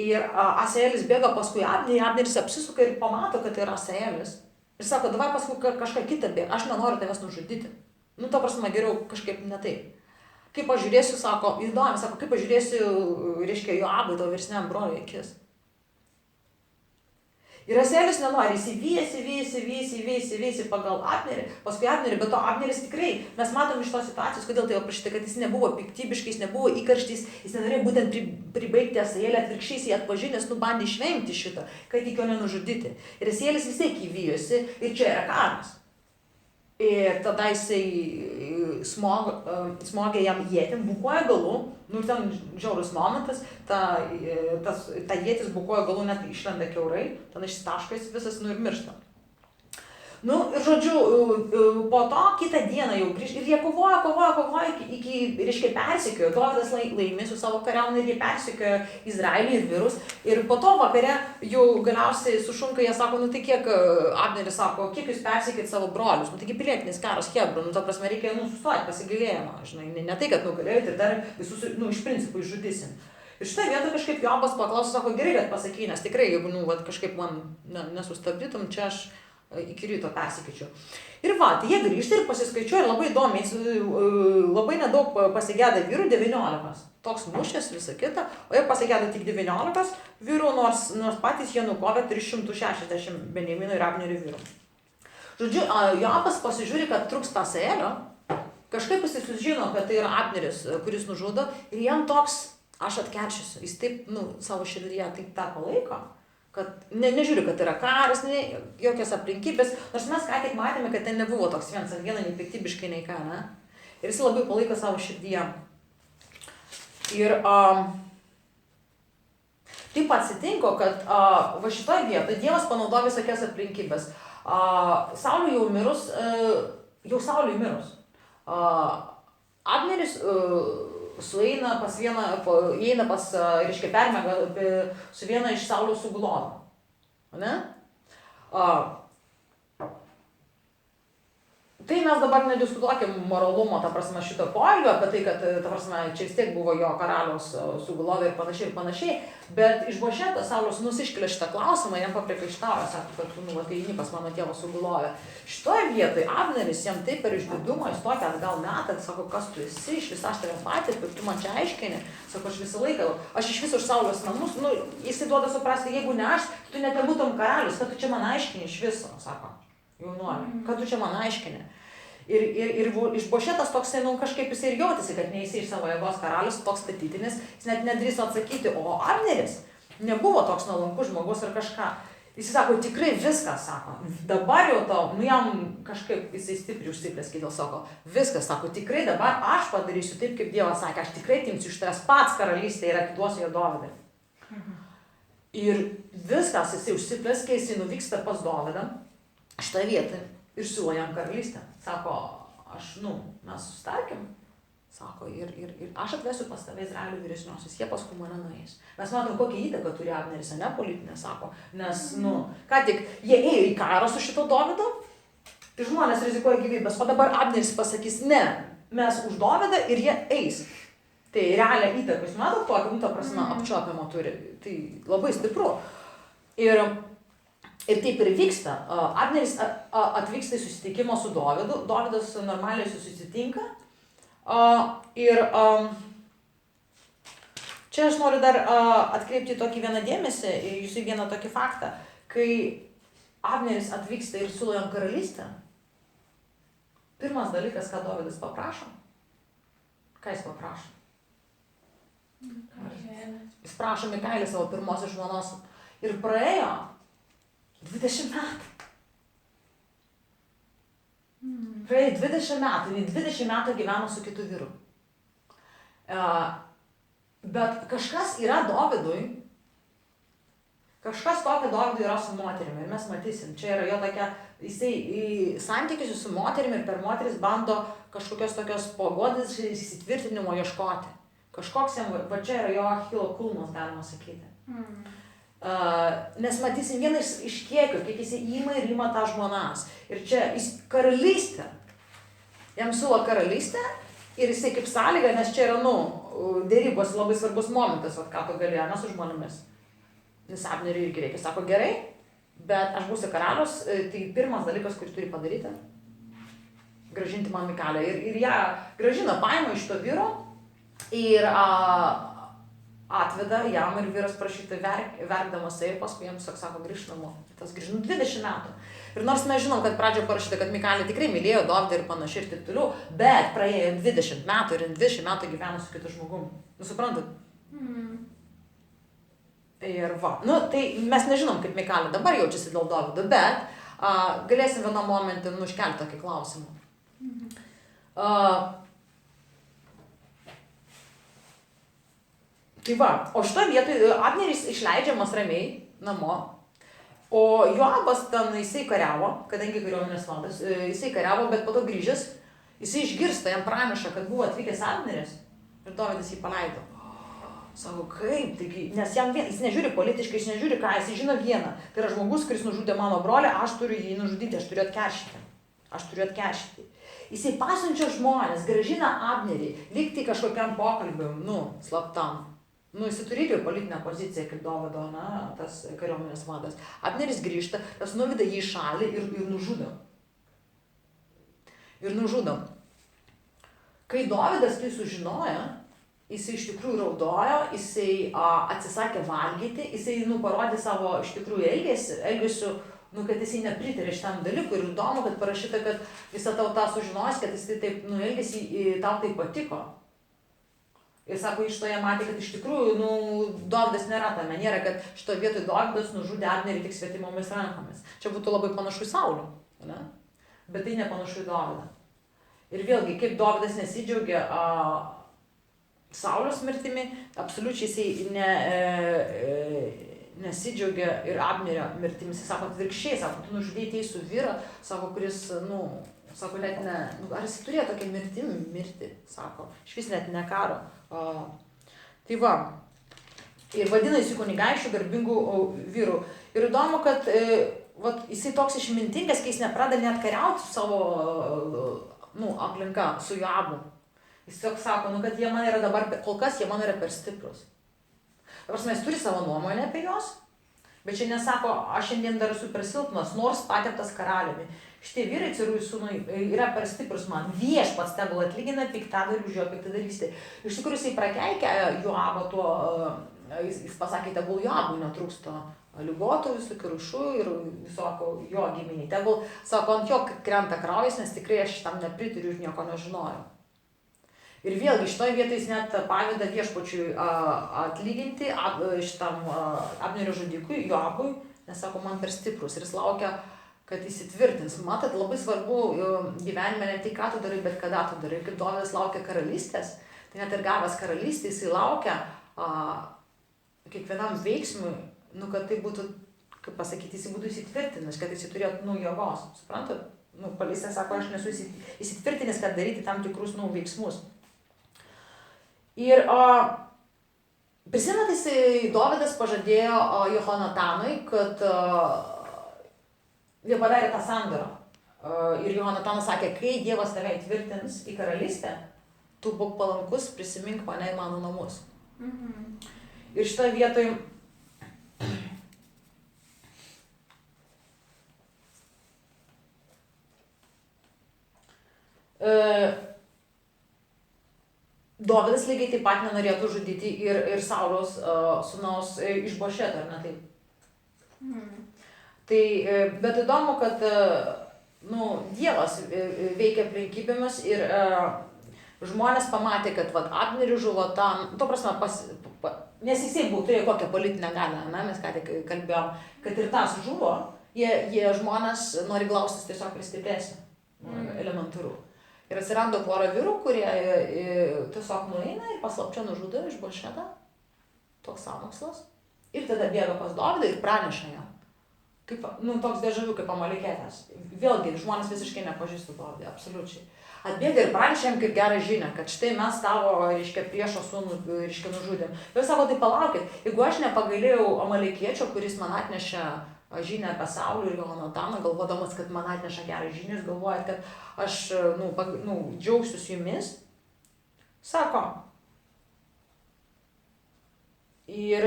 Ir Asaelis bėga paskui Abnerį, Abneris apsisuka ir pamato, kad tai yra Asaelis. Ir sako, davai paskui kažką kitą bėga, aš nenoriu tavęs nužudyti. To prasme, geriau kažkaip ne taip. Kaip pažiūrėsiu, sako, įdomi, sako, kaip pažiūrėsiu, reiškia, Joabui, tavo vyresniam broliui akis. Ir Asaelis nenori, įsivysi pagal Abnerį, paskui Abnerį, bet to Abneris tikrai, mes matom iš tos situacijos, kodėl tai aprašyta, kad jis nebuvo piktybiškai, jis nebuvo įkarštis, jis nenorėjo būtent pribaigti Asaelį, atvirkščiai jį atpažinęs, bandė išvengti šitą, kad iki jo nenužudyti. Ir Asaelis vis tiek įvijosi ir čia yra karas. Ir tada jisai smogė jam ietim, bukuoja galų, ir ten žiaurus momentas, ta ietis bukuoja galų, net išlenda kiaurai, tada išsitaškais visas, ir miršta. Ir žodžiu, po to kitą dieną jau grįžti, ir jie kovoja, iki, reiškia, persekiojo, Dovydas laimi su savo kariauna ir jie persekiojo Izraelį ir vyrus, ir po to vakare jau galiausiai sušunka, jie sako, tai kiek, Abneris sako, kiek jūs persekėt savo brolius, taigi pilietinis karas Hebron, ta prasme, reikia, sustoti pasigailėjimą, žinai, ne tai, kad nugalėjot ir dar visus, iš principų išžudysim. Ir šitą vietą kažkaip Jobas paklausė, sako, gerai, kad pasakei, nes tikrai, jeigu, kažkaip man nesustabdytum, čia aš iki ryto persikeičiu. Ir tai jie grįžta ir pasiskaičiuoja ir labai įdomiai, labai nedaug pasigėda vyrų, 19. Toks mūšis, visa kita, o jie pasigėda tik 19 vyrų, nors patys jie nukovė 360 Benjamino ir Abnerio vyrų. Žodžiu, Jobas pasižiūri, kad trūksta Asaelio, kažkaip jis sužino, kad tai yra Abneris, kuris nužudo, ir jam toks, aš atkeršysiu, jis taip, savo širdyje taip tą palaiko, kad nežiūri, kad yra karas, jokios aplinkybės, nors mes ką tik matėme, kad ten nebuvo toks vienas ant vieno, nei piktybiškai, nei ką, ne? Ir jis labai palaiko savo širdyje. Ir taip atsitinko, kad va šitoje vietoje Dievas panaudojo visokias aplinkybės. Sauliui jau mirus, Abneris sueina pas vieną, įeina pas, reiškia, permega su viena iš Saulio sugulovų. Ne? Tai mes dabar nediskutuokim moralumo, ta prasme, šito poelgio, apie tai, kad, ta prasme, čia vis tiek buvo jo karaliaus sugulovė ir panašiai, bet iš Bošetas Sauliaus sūnus iškelia šitą klausimą, jam papriekaištauja, sako, kad, tai eini pas mano tėvo sugulovę. Šitoje vietoje Abneris jam taip per išdidumą, jis tokia atgal metą, sako, kas tu esi, iš visą aš tave patį, bet tu man čia aiškini, sako, aš visą laiką, aš iš viso už Sauliaus namus, jis duoda suprasti, jeigu ne aš, tu net nebūtum karalius, kad tu čia man aiškini iš viso, sako, jaunuolė, kad tu čia man aiškini. Ir iš Bošetas toksai, kažkaip jis ir jautėsi, kad ne jis iš savo jėgos karalius, toks statytinis, jis net nedrįso atsakyti, o Abneris nebuvo toks nuolankus žmogus ar kažką. Jis sako, tikrai viskas, sako, dabar jau to, jam kažkaip jisai stipriai užsiplėskė, dėl sako, viskas, sako, tikrai dabar aš padarysiu taip, kaip Dievas sakė, aš tikrai timsiu iš tavęs pats karalystę ir atiduosiu jo Dovydui. Ir viskas, jisai užsiplėskė, jisai nuvyksta pas Dovydą šitą vietą ir siūlo jam karalystę. Sako, mes sustarkim, sako, ir aš atvesiu pas tave Izraelio vyresniosius, jie paskui mane nueis. Mes matom, kokią įtaką turi Abneris, ne politinė, sako, nes, ką tik, jie ėjo į karą su šito Dovydu, tai žmonės rizikuoja gyvybės, o dabar Abneris pasakys, ne, mes už Dovydą ir jie eis. Tai realią įtaką, jūs matot tokį, ta prasme, apčiuopiamą turi, tai labai stipru. Ir taip ir vyksta. Abneris atvyksta į susitikimą su Dovydu. Dovydas normaliai susitinka. Ir čia aš noriu dar atkreipti tokį vieną dėmesį, jūsų vieną tokį faktą. Kai Abneris atvyksta ir siūlo jam karalystę, pirmas dalykas, ką Dovydas paprašo. Ką jis paprašo? Jis prašo Mikaelį savo pirmosios žmonos. Ir praėjo 20 metų. Praėjo 20 metų, 20 metų gyveno su kitu vyru. Bet kažkas yra Dovydui, kažkas tokio Dovydui yra su moterimi ir mes matysim. Čia yra jo tokia, jisai santykius su moterimi ir per moteris bando kažkokios tokios pagodės įsitvirtinimo ieškoti. Kažkoks jam, va čia yra jo Achilo kulnas, galima sakyti. Nes matysim vieną iš kiekio, kiek jis įima ir ima tą žmonas. Ir čia jis karalystė. Jam siūlo karalystę ir jisai kaip sąlyga, nes čia yra, dėrybos labai svarbus momentas, ką tu gali, ne su žmonėmis. Nes Abneriui irgi reikia, sako, gerai, bet aš būsiu karalius, tai pirmas dalykas, kurį turi padaryti, gražinti man Mikalę. Ir ją gražina, paima iš to vyro ir atveda jam ir vyras prašyti verkdamas ir paskui jam sako, grįžt namo. Tas grįžt 20 metų. Ir nors mes žinom, kad pradžioje parašyta, kad Mikalė tikrai mylėjo Dovydą ir panašiai ir taip toliau, bet praėjo 20 metų ir 20 metų gyveno su kitu žmogum. Suprantat? Ir va. Tai mes nežinom, kaip Mikalė dabar jaučiasi dėl Dovydo, bet galėsim vieną momentą iškelti tokį klausimą. Tai va, o šitoje vietoje Abneris išleidžiamas ramiai namo, o Joabas ten jisai kariavo, kadangi kariuomenės vadas, jisai kariavo, bet po to grįžęs, jisai išgirsta, jam praneša, kad buvo atvykęs Abneris ir Dovydas jį paleido. Sako, kaip, taigi, nes jis nežiūri politiškai, jis nežiūri ką, jis žino vieną. Tai yra žmogus, kuris nužudė mano brolį, aš turiu jį nužudyti, aš turiu atkeršyti. Jisai pasiunčia žmonės, grąžina Abnerį, lygtai kažkokiam pokalbiui, slaptam. Jisai turi irgi politinę poziciją, kaip Dovydo, tas kariuomenės vadas. Abneris grįžta, tas nuveda jį į šalį ir nužudo. Kai Dovydas tai sužinojo, jisai iš tikrųjų raudojo, jisai atsisakė valgyti, jisai parodė savo iš tikrųjų elgesiu, kad jisai nepritarė šitam dalykui. Ir įdomu, kad parašyta, kad visa tauta sužinojęs, kad jisai taip elgėsi, tau tai patiko. Ir sako, iš to jie matė, kad iš tikrųjų, Dovydas nėra ta maniera, kad šitoje vietoje Dovydas nužudė Abnerį tik svetimomis rankomis. Čia būtų labai panašu į Saulį, ne? Bet tai nepanašu į Dovydą. Ir vėlgi, kaip Dovydas nesidžiaugia Saulės mirtimi, absoliučiai jisai nesidžiaugia ir Abnerio mirtimis. Jis sako, atvirkščiai, sako, tu nužudėjai teisų vyrą, sako, kuris, sako, net ne, ar jis turėjo tokią mirtį, sako, išvis net ne karo. Tai va, ir vadinasi kunigaikščių garbingų vyrų. Ir įdomu, kad jisai toks išmintingas, kai jis nepradeda net kariauti su savo aplinka, su Joabu. Jis tiesiog sako, kad jie man yra dabar, kol kas jie man yra per stiprus. Dabar jis turi savo nuomonę apie juos, bet čia nesako, aš šiandien dar esu per silpnas, nors pateptas karaliumi. Šitie vyrai carų sūnui yra per stiprus man. Viešpats tegul atlygina piktadarių už jo piktadarystę. Iš tikrųjų jisai prakeikė Joabą tuo, jis pasakė, tegul Joabui netrūksta ligotų, visokių rūšių ir visoko jo giminiai. Tegul, sako, ant jo krenta kraujas, nes tikrai aš tam nepritariu ir nieko nežinojau. Ir vėlgi šitoje vietoje jis net paveda viešpačiui atlyginti šitam Abnerio žudikui, Joabui, nes sako, man per stiprus. Ir jis laukia, kad įsitvirtins. Matot, labai svarbu gyvenime ne tik ką tu darai, bet kada tu darai. Kaip Dovydas laukia karalystės, tai net ir gavęs karalystę, jisai laukia kiekvienam veiksmui, kad tai būtų, kaip pasakyti, jisai būtų įsitvirtinęs, kad jisai turėtų jėgos. Suprantat? Palysė sako, aš nesu įsitvirtinęs, kad daryti tam tikrus veiksmus. Ir prisimenat, Dovydas pažadėjo Jonatanui, kad jie padarė tą sandorą. Ir Jonatanas sakė, kai Dievas tave įtvirtins į karalystę, tu būk palankus, prisimink mane į mano namus. Ir šitoje vietoje Dovydas lygiai taip pat nenorėtų žudyti ir Sauliaus sūnaus Išbošeto, ar ne taip? Tai, bet įdomu, kad Dievas veikia aplinkybėmis ir žmonės pamatė, kad Abnerį žuvo tam, to prasme, nes jisai turėjo kokią politinę galią, mes ką tik kalbėjom, kad ir tas žuvo, jie žmonės nori glaustis tiesiog pristipresnį, elementaru. Ir atsirado porą vyrų, kurie tiesiog nueina ir paslapčia nužudo Išbošetą, toks sąmokslas, ir tada bėga pas Dovydą ir praneša jam. Kaip, toks dežavių kaip Amalekietis. Vėlgi, žmonės visiškai nepažįsta Dovydą, absoliučiai. atbėga ir pranešė jam kaip gerą žinią, kad štai mes tavo, reiškia, priešo sūnų, reiškia, nužudėm. Ir sako, tai palaukit, jeigu aš nepagailėjau Amalekiečio, kuris man atnešė žinią apie Saulį ir Jonataną, galvodamas, kad man atneša gerą žinią, jūs galvojat, kad aš, džiaugsiuos jumis, sako. Ir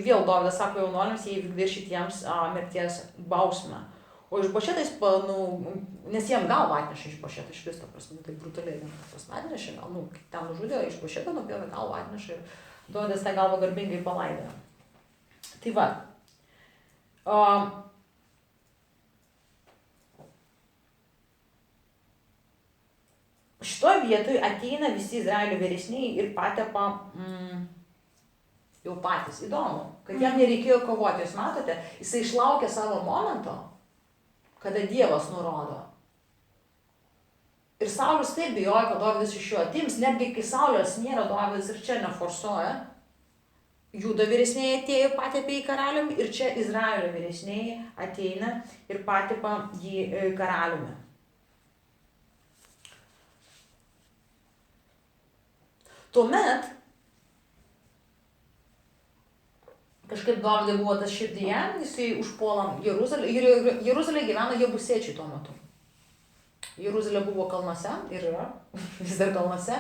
vėl Dovydas sako jaunuoliams, jie viršytiems mirties bausmę. O Išbošetais, nes jiem galvą atneša Išbošetą iš vis, ta prasme, tai brutaliai, atnešė, ten nužudė Išbošetą, nupjovė galvą atneša ir Dovydas tą galvą garbingai palaidojo. Tai va. Šitoje vietoje ateina visi Izraelio vyresniai ir patepa jau patys. Įdomu, kad jam nereikėjo kovoti. Jūs matote, jisai išlaukė savo momento, kada Dievas nurodo. Ir Saulius taip bijojo, kad Dovydas iš jo atims, netgi kai Saulius nėra, Dovydas ir čia neforsuoja. Judo vyresniai atėjo patepė į karaliumi ir čia Izraelio vyresniai ateina ir patepa jį karaliumi. Tuomet kažkaip Dovydui buvo tas širdyje, jisai užpuola Jeruzalę. Jeruzalėje gyveno Jebusiečiai tuo metu. Jeruzalė buvo kalnuose ir yra, vis dar kalnuose.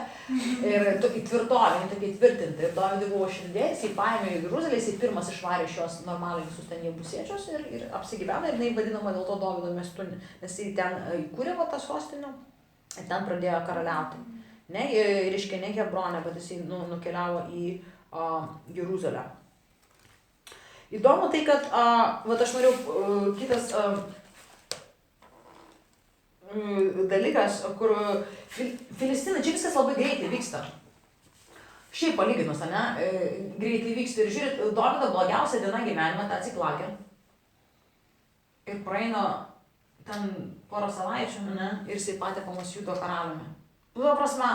Ir tvirtovė, tokia įtvirtinta. Ir Dovydui buvo širdė, jisai paėmė Jeruzalę, jisai pirmas išvarė šios normaliai visus ten Jebusiečius ir apsigyveno. Ir jinai vadinama dėl to Dovydo miestu, nes jis ten įkūrė tą sostinę ir ten pradėjo karaliauti. Ne, reiškia, ne Hebronė, bet jisai nukeliavo į Jeruzalę. Įdomu tai, kad aš norėjau kitas dalykas, kur Filistinai, čia viskas labai greitai vyksta. Šiaip palyginus, greitai vyksta. Ir žiūrėt, Dovydo blogiausia diena gyvenime, tą atsiklakė. Ir praeina ten porą savaičių, ir jisai patepamas Judo karaliumi. Tuo prasme,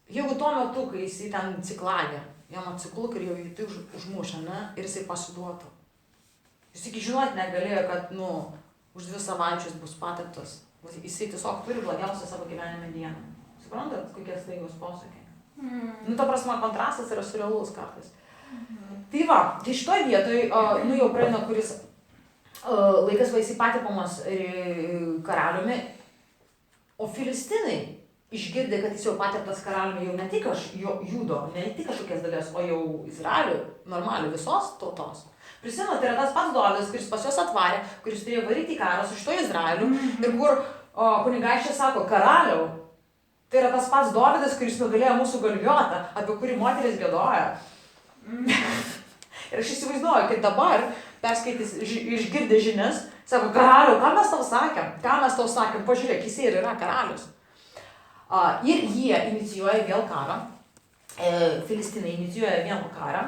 jeigu tuo metu, kai jisai ten atsiklakė, jam atsikluk ir jau jį tai užmušė, ir jisai pasiduotų. Jis iki žinot negalėjo, kad, už 2 savaičius bus pateptas. Jisai tiesiog turi blogiausią savo gyvenime dieną. Suprantat, kokie staigūs posakiai? Ta prasme, kontrastas yra surrealus kartais. Tai va, tai šitoj vietoj, jau praeina kuris laikas, va jisai patepamas karaliumi, o Filistinai išgirdė, kad jis jau pateptas karaliumi jau ne tik Judo, ne tik kažkokias dalies, o jau Izraelio, normaliai visos tautos. Prisimenu, tai yra tas pats Dovydas, kuris pas juos atvarė, kuris turėjo varyti į karą su šito Izraeliu ir kur kunigaikščiai sako, karaliau, tai yra tas pats Dovydas, kuris nugalėjo mūsų Galijotą, apie kurį moteris giedoja. Ir aš įsivaizduoju, kad dabar perskaitys išgirdė žinias, sako, karaliau, ką mes tau sakėm, pažiūrėk, jis ir yra karalius. Ir jie inicijuoja vėl karą, Filistinai inicijuoja vėl karą.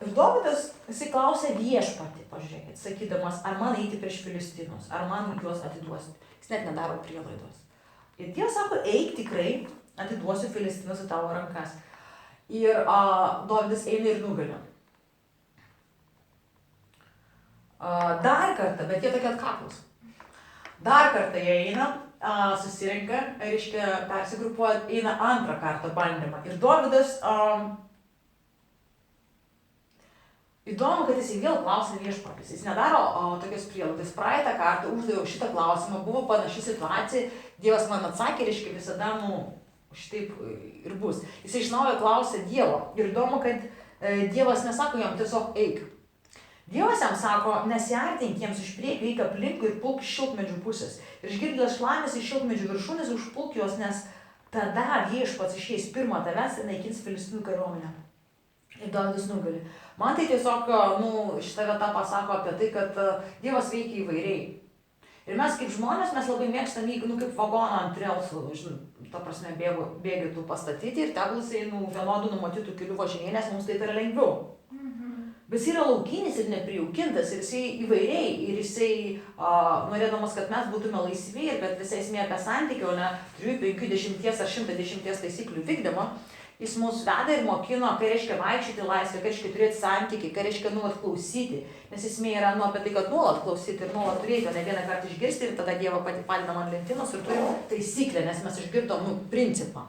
Ir Dovydas, jisai klausė viešpatį, pažiūrėkit, sakydamas, ar man eiti prieš Filistinus, ar man juos atiduosit. Jis net nedaro prielaidos. Ir Dievas sako, eik tikrai, atiduosiu Filistinus į tavo rankas. Ir Dovydas eina ir nugali. Dar kartą, bet jie tokie atkaklūs. Dar kartą jie eina, susirenka, reiškia, persigrupuoja, eina antrą kartą bandymą. Ir Dovydas įdomu, kad jis vėl klausė viešpaties. Jis nedaro tokios prielaidos. Praeitą kartą uždaviau šitą klausimą, buvo panaši situacija, Dievas man atsakė, reiškia, visada, šitaip ir bus. Jis iš naujo klausė Dievo. Ir įdomu, kad Dievas nesako jam tiesiog eik. Dievas jam sako, nesiartink jiems iš priekio, eik aplinkui ir pulk iš šilkmedžių pusės. Ir išgirdęs šlamis iš šilkmedžių viršūnės užpulk juos, nes tada viešpats išeis pirma tavęs ir naikins Filistinų kariuomenę. Ir Dovydas nugali. Man tai tiesiog, šita vieta pasako apie tai, kad Dievas veikia įvairiai. Ir mes kaip žmonės, mes labai mėgstam jį, kaip vagoną ant relsų, ta prasme, bėgių tų pastatyti ir tegul jisai vienodų numatytų kelių važinėja, nes mums tai yra lengviau. Bet jis yra laukinis ir neprijaukintas ir jisai įvairiai ir jisai, norėdamas, kad mes būtume laisvi ir kad visai esmė apie santykį, o ne 3, 5, 10 ar 110 taisyklių vykdymo, Jis mus veda ir mokino, ką reiškia vaikščioti laisvę, ką reiškia turėti santykį, ką reiškia nuolat klausyti. Nes esmė yra apie tai, kad nuolat klausyti ir nuolat turėti, o ne vieną kartą išgirsti ir tada Dievą padedam ant lentynos ir turim taisyklę, nes mes išgirdom principą.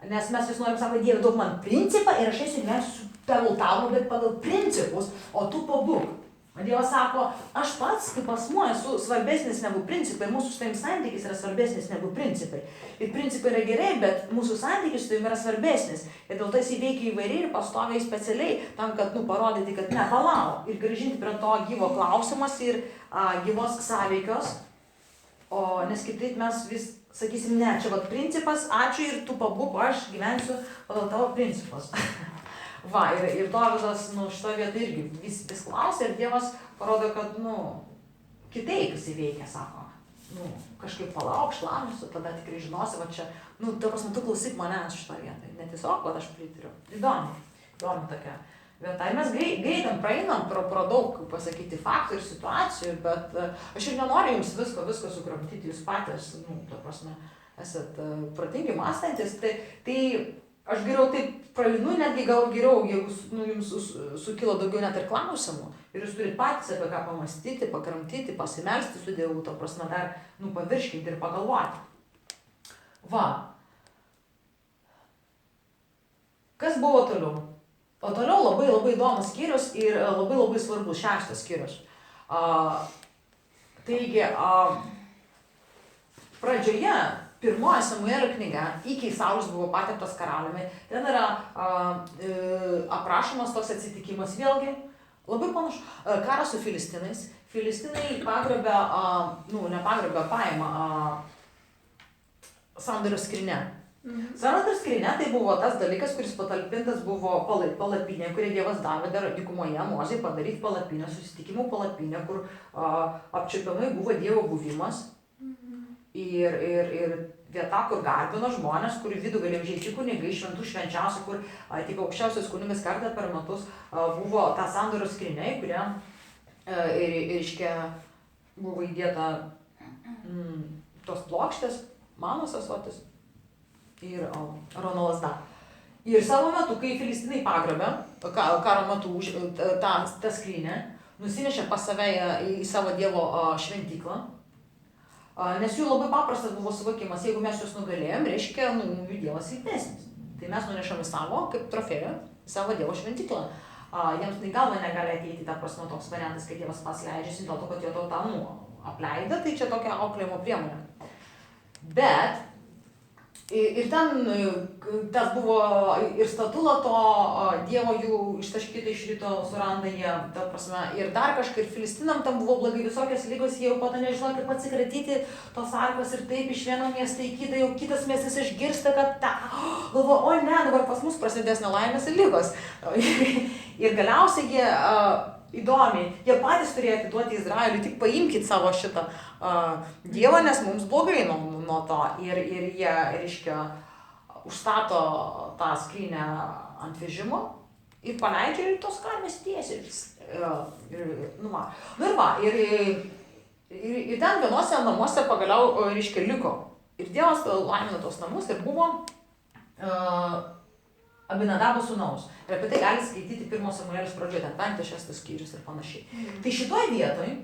Nes mes vis norim sako, Dieve, duok man principą ir aš eisiu gyvensiu pagal tavo, bet pagal principus, o tu pabūk. Dievas sako, aš pats kaip asmuo esu svarbesnis negu principai, mūsų su tavim santykis yra svarbesnis negu principai. Ir principai yra gerai, bet mūsų santykis su tavim yra svarbesnis. Ir dėl to jis veikia įvairiai ir pastoviai specialiai, tam, kad parodyti, kad ne, palauk. Ir grįžinti prie to gyvo klausimas ir gyvos sąveikios. Nes kitaip mes vis sakysim, ne, čia principas, ačiū ir tu pabūk, aš gyvensiu pagal tavo principus. Va, ir Dovydas, šitoje vietoje irgi vis klausia ir Dievas parodo, kad, kitaip jisai veikia, sako. Kažkaip palauk, šlamsiu, tada tikrai žinosi, va čia, ta prasme, tu klausyk manęs šitoje vietoje. Ne tiesiog, kad aš pritariu. Įdomi tokia vieta. Ir mes greitam praeinam pro daug, pasakyti, faktų ir situacijų, bet aš ir nenoriu jums visko sukramtyti, jūs patys, ta prasme, esat protingi mąstantis, tai aš geriau taip praeinu, netgi gal geriau, jeigu jums sukilo daugiau net ir klausimų ir jūs turit patys apie ką pamastyti, pakramtyti, pasimelsti su Dievu, to prasme dar pavirškinti ir pagalvoti. Va. Kas buvo toliau? O toliau labai įdomus skyrius ir labai svarbus 6 skyrius. Taigi, pradžioje pirmoji Samuelio knyga, iki Saulis buvo pateptas karaliumi, ten yra aprašomas toks atsitikimas vėlgi, labai panašu, karas su Filistinais. Filistinai paima sandorio skrynią. Sandorio skrynia tai buvo tas dalykas, kuris patalpintas buvo palapinė, kurią Dievas davė dar dykumoje Mozei padaryti palapinę, susitikimų palapinę, kur apčiuopiamai buvo Dievo buvimas. Ir vieta, kur garbino žmonės, kur į vidų galėjo užeiti kunigai, šventų švenčiausių, kur tik aukščiausias kunigas kartą per metus buvo ta sandorio skrynia, į kurią buvo įdėta tos plokštės, manos ąsotis ir Arono lazda. Ir savo metu, kai Filistinai pagrobė, karo metu tą skrynę, nusinešė pas save į savo Dievo šventyklą. Nes jų labai paprastas buvo suvokimas, jeigu mes juos nugalėjom, reiškia, jų Dievas silpnesnis. Tai mes nunešam į savo, kaip trofėją, į savo Dievo šventyklą. Jiems į galvą negali ateiti, ta prasme, toks variantas, kad Dievas pats leidžiasi, dėl to, kad jo tauta apleido, tai čia tokia auklėjimo priemonė. Bet, ir ten tas buvo ir statula to Dievo jų ištaškyta iš ryto suranda jie, ta prasme, ir dar kažkaip ir Filistinam tam buvo blogai visokios lygos, jie jau pato nežino, kaip atsikratyti tos arkos ir taip iš vieno miesto į kitą, jau kitas miestas išgirsta, kad galvo, o ne, dabar pas mus prasidės nelaimės ir lygos. Ir galiausiai jie įdomiai, jie patys turėjo atiduoti Izraeliui, tik paimkit savo šitą Dievą, nes mums blogai nuo to. Ir jie, reiškia, užstato tą skrynę ant vežimo ir paleidžia ir tos karvės tiesiai. Ir ten vienose namuose pagaliau, reiškia, liko. Ir Dievas laimino tos namus ir buvo Abinadabo sūnaus. Ir apie tai gali skaityti 1 Samuelio pradžioje, ten 5-6 skyrius ir panašiai. Tai šitoj vietoj,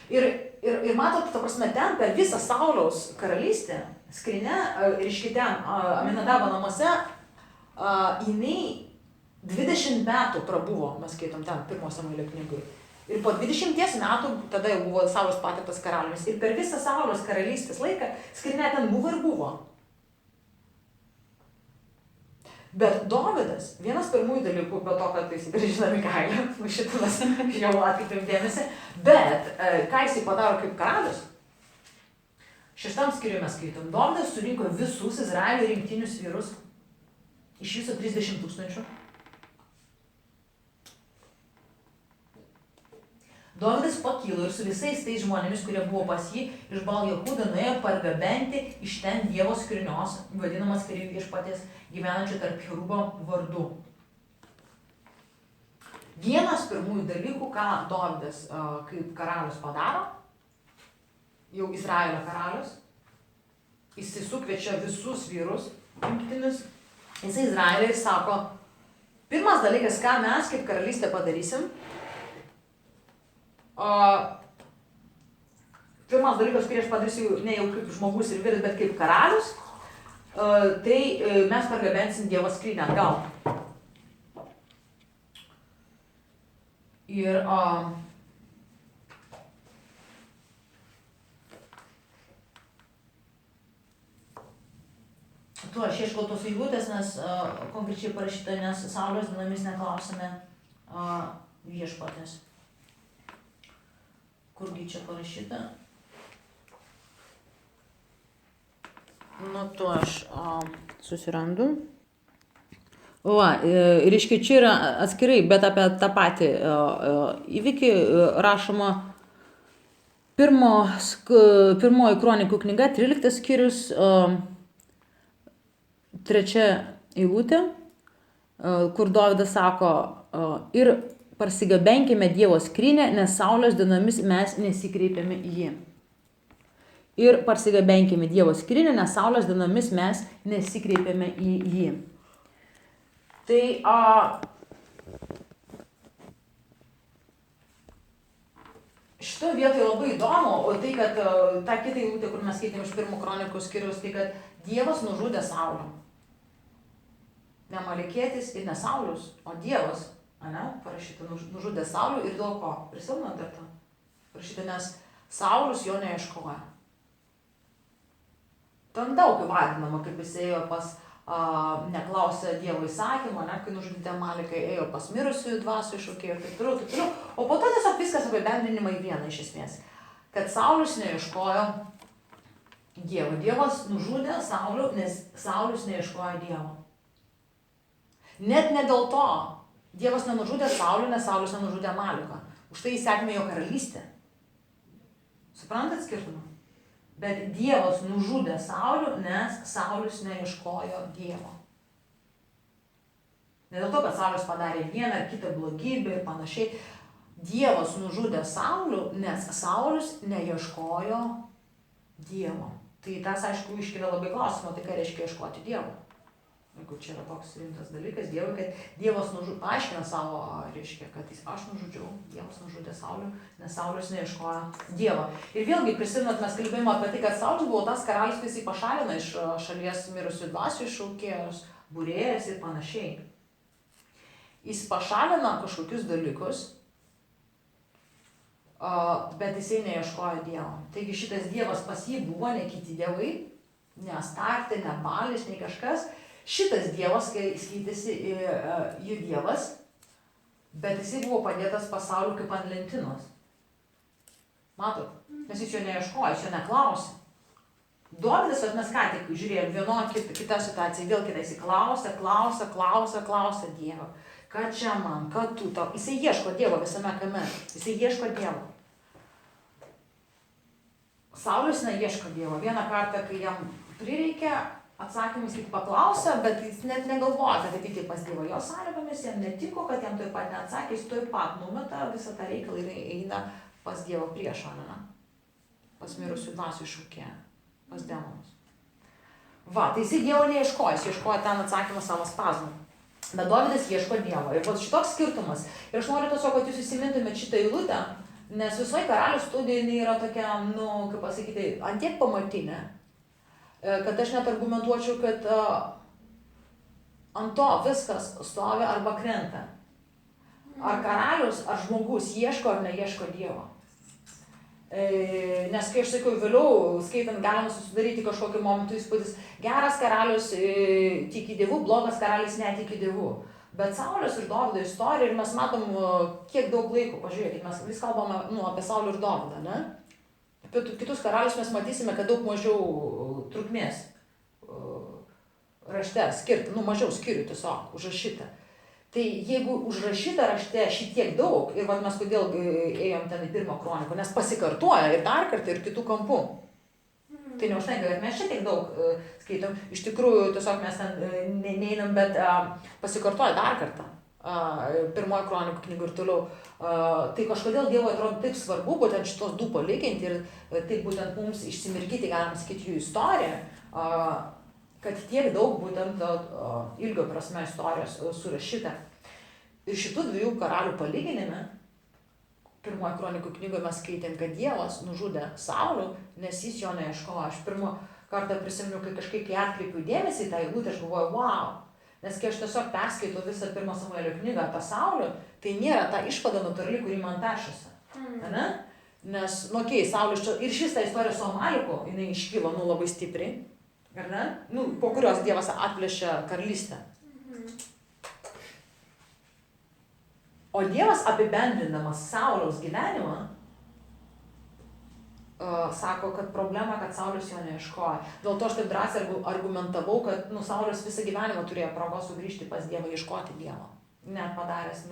ir matot, ta prasme, ten per visą Sauliaus karalystę, skrynia, reiškia ten, Abinadabo namuose, jinai 20 metų prabuvo, mes skaitom ten 1 Samuelio knygui. Ir po 20 metų, tada jau buvo Saulius pateptas karalius. Ir per visą Sauliaus karalystės laiką skrynia ten buvo ir buvo. Bet Dovydas, vienas pirmųjų dalykų, be to, kad jis grįžinami kailį, šitą mes jau atkreipėm dėmesį, bet ką jis padaro kaip karalius? 6 skyriuje mes skaitom, Dovydas surinko visus Izraelio rinktinius vyrus, iš viso 30 000. Dovydas pakilo ir su visais tais žmonėmis, kurie buvo pas jį, iš Baal-Jehudą nuėjo pargabenti iš ten Dievo skrynios, vadinamas kareivių viešpaties, gyvenančių tarp Cherubo vardu. Vienas pirmųjų dalykų, ką Dovydas kaip karalius padaro, jau Izraelio karalius, jis sukviečia visus vyrus rinktinius Jisai Izraeliui sako, pirmas dalykas, ką mes kaip karalystė padarysim, pirmas dalykas, kurį aš padarysiu ne jau kaip žmogus ir vyras, bet kaip karalius, tai mes pargabensim Dievo skrynią atgal. Ir aš ieškau tos eilutės, nes konkrečiai parašyta, nes Saulės dienomis neklausime viešpatės. Kurgi čia parašyta? Nu, tu aš susirandu. Reiškia, čia yra atskirai, bet apie tą patį įvykį rašoma pirmoji kronikų knyga, 13 skyrius, 3 eilutė, kur Dovydas sako, ir parsigabenkime Dievo skrynią, nes Saulės dienomis mes nesikreipiame į jį. Ir parsigabenkime Dievo skrynią, nes Saulės dienomis mes nesikreipiame į jį. Tai šitoje vietoje labai įdomu, o tai, kad ta kita eilutė, kur mes skaitėm iš 1 kronikų skyriaus, tai kad Dievas nužudė Saulę. Ne Amalekietis ir ne Saulius, o Dievas, parašyta, nužudė Saulę ir dėl ko? Prisimenate tą? Parašyta, nes Saulius jo neieškoja. Ten daug įvardinama, kaip jis ėjo pas neklausė Dievo įsakymą, kai nužudyti Amalekai, ėjo pas mirusiųjų dvasių šaukėjo ir taip toliau. O po to tiesiog viskas apibendrinimai vieną iš esmės. Kad Saulius neieškojo Dievo. Dievas nužudė Saulę, nes Saulius neieškojo Dievo. Net ne dėl to. Dievas nenužudė Saulę, nes Saulius nenužudė Amaleką. Už tai įsekmė jo karalystė. Suprantat skirtumą? Bet Dievas nužudė Saulę, nes Saulius neieškojo Dievo. Ne dėl to, kad Saulius padarė vieną ar kitą blogybę ir panašiai. Dievas nužudė Saulę, nes Saulius neieškojo Dievo. Tai tas, aišku, iškelia labai klausimą, tai ką reiškia ieškoti Dievo. Jeigu čia yra toks rimtas dalykas, Dievui, kad Dievas aiškina savo, reiškia, kad aš nužudžiau, Dievas nužudė Saulę, nes Saulius neieškojo Dievo. Ir vėlgi, prisimenat, mes kalbėjome apie tai, kad Saulius buvo tas karalius, kai jis pašalino iš šalies mirusių dvasių šaukėjus, būrėjas ir panašiai. Jis pašalino kažkokius dalykus, bet jisai neieškojo Dievo. Taigi šitas Dievas pas jį buvo, ne kiti dievai, ne Astartė, ne Balis, ne kažkas. Šitas Dievas, kai skaitėsi jų Dievas, bet jisai buvo padėtas pasauliu kaip ant lentynos. Matot? Nes jis jo neieškojo, jis jo neklausė. Dovydas, bet mes ką tik žiūrėjom, vieno kita situacija, vėl kita, jisai klausia Dievo. Ką čia man, ką tu tau? Jisai ieško Dievo visame kame, jisai ieško Dievo. Saulius neieško Dievo. Vieną kartą, kai jam prireikia, atsakymus tik paklausė, bet jis net negalvoja, kad ateiti pas Dievą. Jo sąlygomis jam netiko, kad jam tuoj pat neatsakė, jis tuoj pat numeta visą tą reikalą ir eina pas Dievo priešą, pas mirusių dvasių šaukėją, pas demonus. Tai jisai Dievo neieškoja, jis ieškoja ten atsakymą savo spazmų. Bet Dovydas ieško Dievo. Ir šitoks skirtumas. Ir aš noriu tiesiog, kad jūs įsimintumėt šitą eilutę, nes visoji karalių studija jinai yra tokia, kaip pasakyti, ant tiek pamatinė, kad aš net argumentuočiau, kad ant to viskas stovi arba krenta. Ar karalius, ar žmogus ieško ar neieško Dievo. Nes kai aš sakiau, vėliau skaitant galima susidaryti kažkokį momentų įspūdis, geras karalius tiki Dievu, blogas karalius netiki Dievu. Bet Sauliaus ir Dovydo istorija, ir mes matom, kiek daug laiko, pažiūrėkit, mes vis kalbame apie Saulį ir Dovydą, ne? Apie kitus karalius mes matysime, kad daug mažiau trukmės rašte skirti, mažiau skirių tiesiog užrašyta. Tai jeigu užrašyta rašte šitiek daug, ir mes kodėl ėjom ten į 1 kroniką, nes pasikartoja ir dar kartą ir kitų kampų. Tai neužtenka, kad mes čia tiek daug skaitom, iš tikrųjų tiesiog mes ten neinam, bet pasikartoja dar kartą. 1 kronikų knygų ir toliau. Tai kažkodėl Dievo atrodo taip svarbu būtent šitos du palyginti ir taip būtent mums išsimirkyti, galima sakyti, jų istoriją, kad tiek daug būtent ilgio prasme istorijos surašyta. Ir šitų dviejų karalių palyginime, pirmoje kronikų knygoje mes skaitėm, kad Dievas nužudė Saulų, nes jis jo neieškojo. Aš pirmą kartą prisimenu, kai kažkaip atkreipiau dėmesį į tą eilutę, aš galvoju, wow. Nes kai aš tiesiog perskaitau visą pirmą Samuelio knygą apie Saulį, tai nėra ta išvada natūrali, kuri man pešasi. Ne? Nes, Saulis čia, ir šis ta istorija su Amaliku, jinai iškylo, labai stipriai, ar ne? Po kurios Dievas atplėšė karalystę. O Dievas apibendrindamas Sauliaus gyvenimą, sako, kad problema, kad Saulius jo neieškoja. Dėl to aš taip drąsiai argumentavau, kad Saulius visą gyvenimą turėjo progos sugrįžti pas Dievą, ieškoti Dievo. Net padaręs,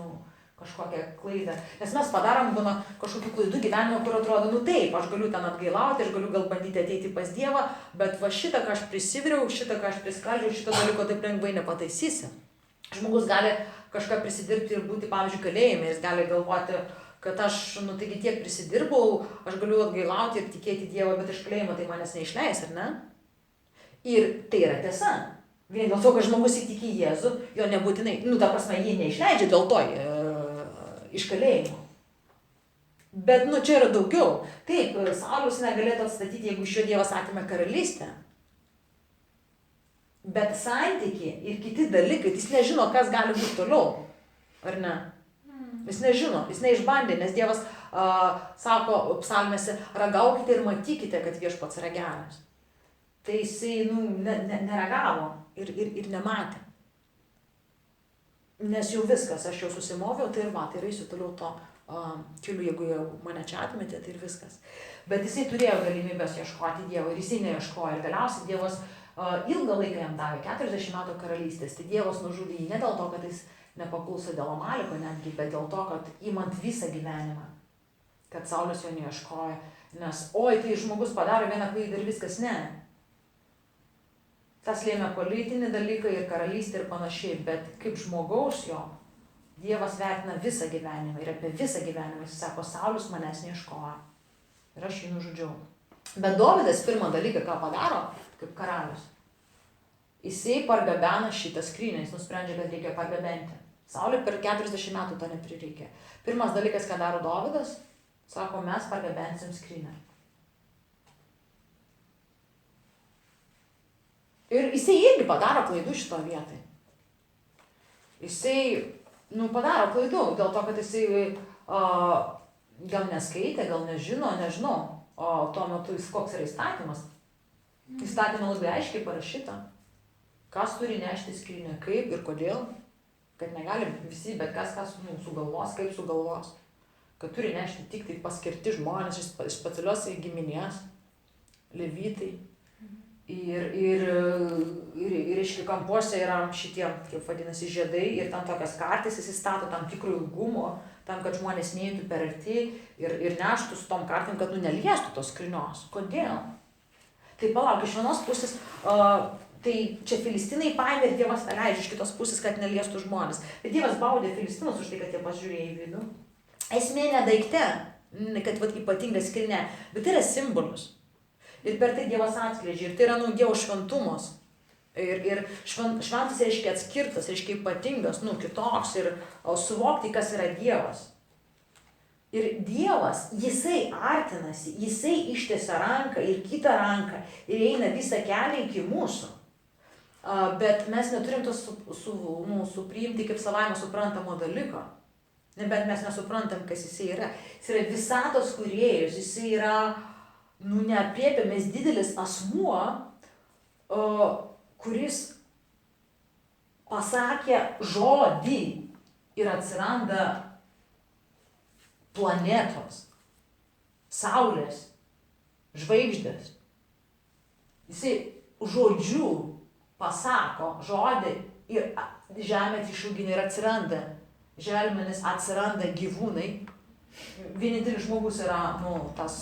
kažkokią klaidą. Nes mes padarom kažkokių klaidų gyvenimo, kur atrodo, taip, aš galiu ten atgailauti, aš galiu gal bandyti ateiti pas Dievą, bet va šitą, ką aš prisiviriau, šitą, ką aš priskaldžiau, šitą dalyko taip lengvai nepataisysi. Žmogus gali kažką prisidirbti ir būti, pavyzdžiui, kalėjime, jis gali galvoti, kad aš, taigi tiek prisidirbau, aš galiu atgailauti ir tikėti Dievą, bet iš kalėjimo tai manęs neišleis, ar ne? Ir tai yra tiesa. Vien dėl to, kad žmogus įtiki Jėzų, jo nebūtinai, ta prasme, jį neišleidžia dėl to iš kalėjimo. Bet, čia yra daugiau. Taip, Saulius negalėtų atstatyti, jeigu iš jo Dievas atėmė karalystę. Bet santykiai ir kiti dalykai, jis nežino, kas gali būti toliau, ar ne? Jis nežino, jis neišbandė, nes Dievas sako psalmėse, ragaukite ir matykite, kad Viešpats yra geras. Tai jisai, neragavo ir nematė. Nes jau viskas, aš jau susimoviau, tai ir eisiu toliau to keliu, jeigu jau mane čia atmetė, tai ir viskas. Bet jisai turėjo galimybės ieškoti Dievo ir jisai neieškojo. Ir galiausiai Dievas ilgą laiką jam davė 40 metų karalystės. Tai Dievas nužudė jį ne dėl to, kad jis nepakluso dėl Amaliko netgi, bet dėl to, kad imant visą gyvenimą, kad Saulius jo neieškojo. Nes, tai žmogus padaro vieną klaidą ir viskas, ne. Tas lėmė politinį dalyką ir karalystę ir panašiai, bet kaip žmogaus jo, Dievas vertina visą gyvenimą ir apie visą gyvenimą. Jis sako, Saulius manęs neieškojo ir aš jį nužudžiau. Bet Dovydas pirmą dalyką, ką padaro, kaip karalius, jisai pargabena šitą skrynią, jis nusprendžia, kad reikia pargabenti. Sauliui per 40 metų to neprireikė. Pirmas dalykas, ką daro Dovydas, sako, mes pargabensim skrynią. Ir jisai irgi padaro klaidų šito vietai. Jisai, padaro klaidų, dėl to, kad jisai gal neskaitė, gal nežinau, o tuo metu koks yra įstatymas. Įstatymą labai aiškiai parašyta, kas turi nešti skrynią, kaip ir kodėl, kad negali visi, bet kas sugalvos, kaip sugalvos, kad turi nešti tik tai paskirti žmonės iš specialios giminės, levitai. Ir reiškia, kampuose yra šitie, kaip vadinasi, žiedai ir tam tokias kartis įsistato tam tikro ilgumo, tam, kad žmonės neįtų per arti ir neštų su tom kartim, kad neliestų tos skrynios. Kodėl? Tai palauk, iš vienos pusės, tai čia Filistinai paėmė ir Dievas tą leidžia, iš kitos pusės, kad neliestų žmonės. Bet Dievas baudė Filistinus už tai, kad jie pažiūrėjo į vidų. Esmė ne daikte, kad ypatinga skrynia, bet tai yra simbolis. Ir per tai Dievas atskleidžia. Ir tai yra Dievo šventumas. Ir šventas reiškia atskirtas, reiškia ypatingas, kitoks. Ir suvokti, kas yra Dievas. Ir Dievas, jisai artinasi, jisai ištiesia ranką ir kitą ranką. Ir eina visą kelią iki mūsų. Bet mes neturim to supriimti kaip savaime suprantamo dalyko. Nebent mes nesuprantam, kas jisai yra. Jis yra visatos kūrėjas, jisai yra neaprėpiamas didelis asmuo, kuris pasakė žodį ir atsiranda planetos, saulės, žvaigždės. Jisai žodžiu pasako žodį ir žemė atsišaugina ir atsiranda želmenis, atsiranda gyvūnai. Vienintelis žmogus yra, tas,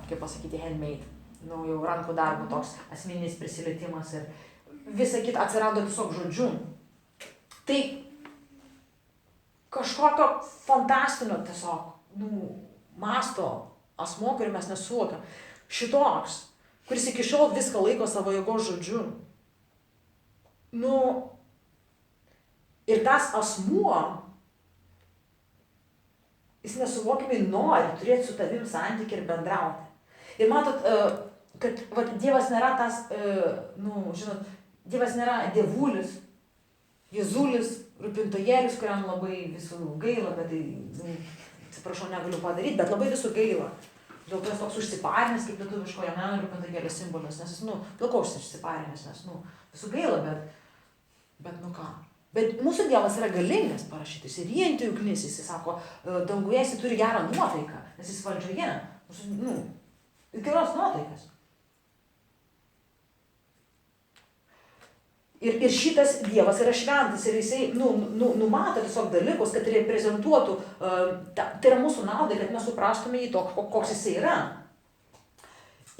kaip pasakyti, handmade, jau rankų darbo toks asmeninis prisilietimas ir visa kita atsirado tiesiog žodžiu. Tai kažkokio fantastinio tiesiog, masto asmo, kurį mes nesuvokiam. Šitoks, kuris iki šiol viską laiko savo jėgos žodžiu. nu, ir tas asmuo, jis nesuvokiamai nori turėti su tavim santykį ir bendrauti. Ir matot, kad vat, Dievas nėra tas, žinot, Dievas nėra dievulis, Jėzulis, rūpintojėlis, kuriam labai visų gaila, bet tai, atsiprašau, negaliu padaryti, bet labai visų gaila. Dėl to jis toks užsiparinęs, kaip lietuviškojo meno rūpintojėlio simbolis, nes jis, dėl ko užsiparinęs, nes, visų gaila, bet ką. Bet mūsų Dievas yra galingas parašyti, jis ryjanti ugnis, jis sako, danguje jis turi gerą nuotaiką, nes jis valdžioje, geros nuotaikas. Ir šitas Dievas yra šventas ir jisai numato tiesiog dalykus, kad reprezentuotų, tai yra mūsų naudai, kad mes suprastume jį toks, koks jisai yra.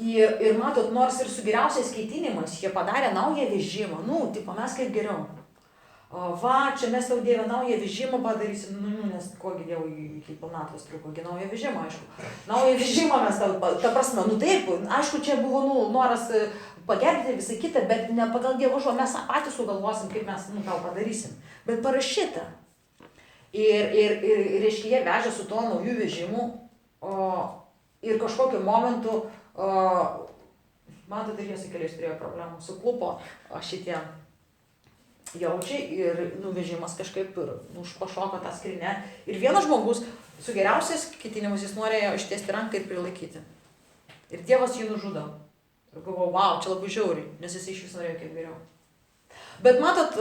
Ir matot, nors ir su geriausiais keitinimais jie padarė naują vežimą, tipo mes kaip geriau. Va, čia mes tau Dieve naują vežimą padarysim, nes kogi Dievui iki pilnatvės truko, naują vežimą, aišku. Naują vežimą mes tau, ta prasme, taip, aišku, čia buvo, noras pagerbti visą kitą, bet ne pagal Dievo žodį, mes patys sugalvosim, kaip mes, tau padarysim. Bet parašyta. Ir reiškia, jie vežė su tuo naujų vežimų, ir kažkokiu momentu, matot, ir jie su keliais turėjo problemų, suklupo šitie jaučiai ir vežimas kažkaip pašoko tą skrinę. Ir vienas žmogus su geriausiais ketinimus jis norėjo ištiesti ranką ir prilaikyti. Ir Dievas jį nužudo. Ir galvoju, wow, čia labai žiauriai, nes jis iš vis norėjo kiek geriau. Bet matot,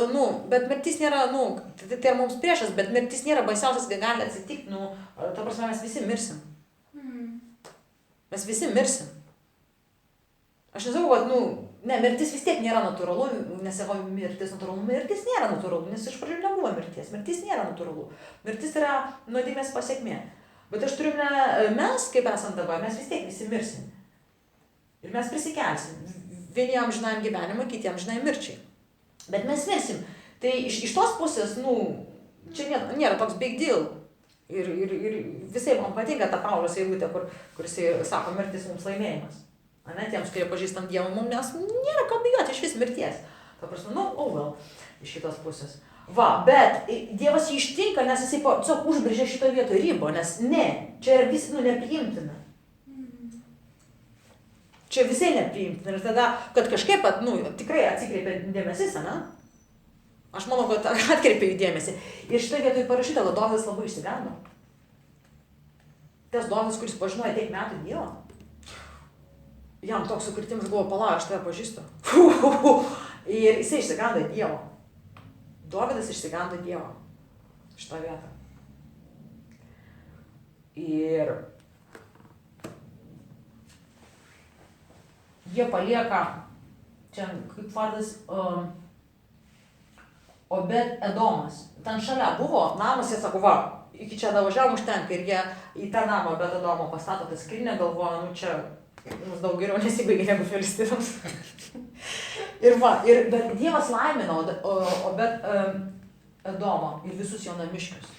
bet mirtis nėra, tai yra mums priešas, bet mirtis nėra baisiausias, kai gali atsitikti, ta prasme, mes visi mirsim. Mes visi mirsim. Aš nesakau, kad, mirtis vis tiek nėra natūralu, nesako mirtis natūralu, mirtis nėra natūralu, nes iš pradžių nebuvo mirties, mirtis nėra natūralu. Mirtis yra nuodėmės pasekmė. Bet aš turiu, mes, kaip esam dabar, mes vis tiek visi mirsim. Ir mes prisikelsim. Vieni amžinajam gyvenimui, kiti amžinai mirčiai. Bet mes mirsim. Tai iš tos pusės, čia nėra toks big deal. Ir visai man patinka ta Pauliaus eilutė, kur jisai sako, mirtis mums laimėjimas. Tiems, kurie pažįstam Dievą, mums nėra ką bijoti iš vis mirties. Ta prasme, iš kitos pusės. Va, bet Dievas jį ištinka, nes jisai tiesiog užbrėžė šito vietoje ribą, nes čia yra vis, nepriimtina. Čia visai nepriimtina. Ir tada, kad kažkaip, tikrai atsikreipia dėmesys, Aš manau, kad atkreipia jų dėmesį. Ir šitą vietoj parašyta, kad Dovydas labai išsigando. Tas Dovydas, kuris pažinojo tiek metų Dievą. Jam toks sukritimas buvo, palauk, aš tave pažįstu. Ir jisai išsigando Dievo. Dovydas išsigando Dievo. Šitą vietą. Ir jie palieka, čia kaip vardas, Obed Edomas. Ten šalia buvo namas, jie sako, va, iki čia davažiavom užtenka ir jie į tą namą Obed Edomo pastato tą skrinę, galvoja, čia mums daug geriau nesibaigė negu filistinams. Bet Dievas laimino Obed Edomą ir visus jo namiškius.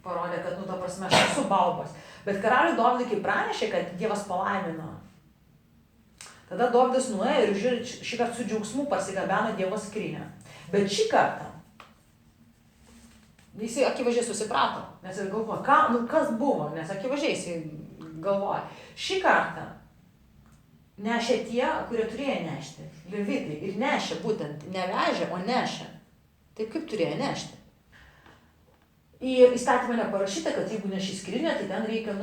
Parodė, kad, ta prasme, aš esu baubas. Bet karaliui Dovydui, kai pranešė, kad Dievas palaimino, tada Dovydas nuėjo ir žiūri, šį kartą su džiaugsmu pasigabeno Dievo skrinę. Bet šį kartą jisai akivaizdžiai susiprato, nes jis galvoja, kas buvo, nes akivaizdžiai jisai galvoja. Šį kartą nešė tie, kurie turėjo nešti, levitai, ir nešė būtent, nevežė, o nešė. Taip kaip turėjo nešti. Ir įstatymė neparašyta, kad jeigu neši skrinę, tai ten reikia,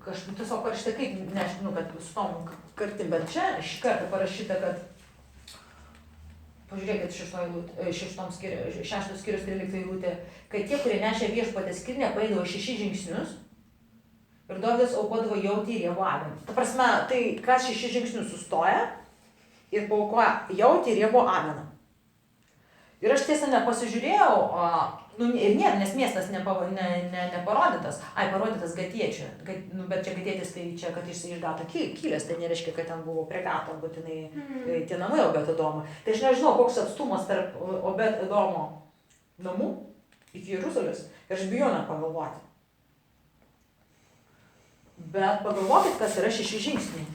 kažkaip tiesiog parašyta, kaip nešti, kad su tom kartim, bet čia šį kartą parašyta, kad pažiūrėkit šeštos skyrius 13 eilutė, kad tie, kurie nešė viešpatės skrinę, paeidavo 6 žingsnius ir Dovydas aukodavo jautį ir javų avinį. Ta prasme, tai kas 6 žingsnius sustoja ir paaukoja jautį ir javų aviną. Ir aš tiesą nepasižiūrėjau, ir nėra, nes miestas neparodytas, parodytas gatiečių, bet čia gatietis tai čia, kad iš gato kilęs, tai nereiškia, kad ten buvo prie gato būtinai tie namai Obed Edomo. Tai aš nežinau, koks atstumas tarp Obed Edomo namų iki Jeruzalės ir aš bijau net pagalvoti. Bet pagalvokit, kas yra 6 žingsniai.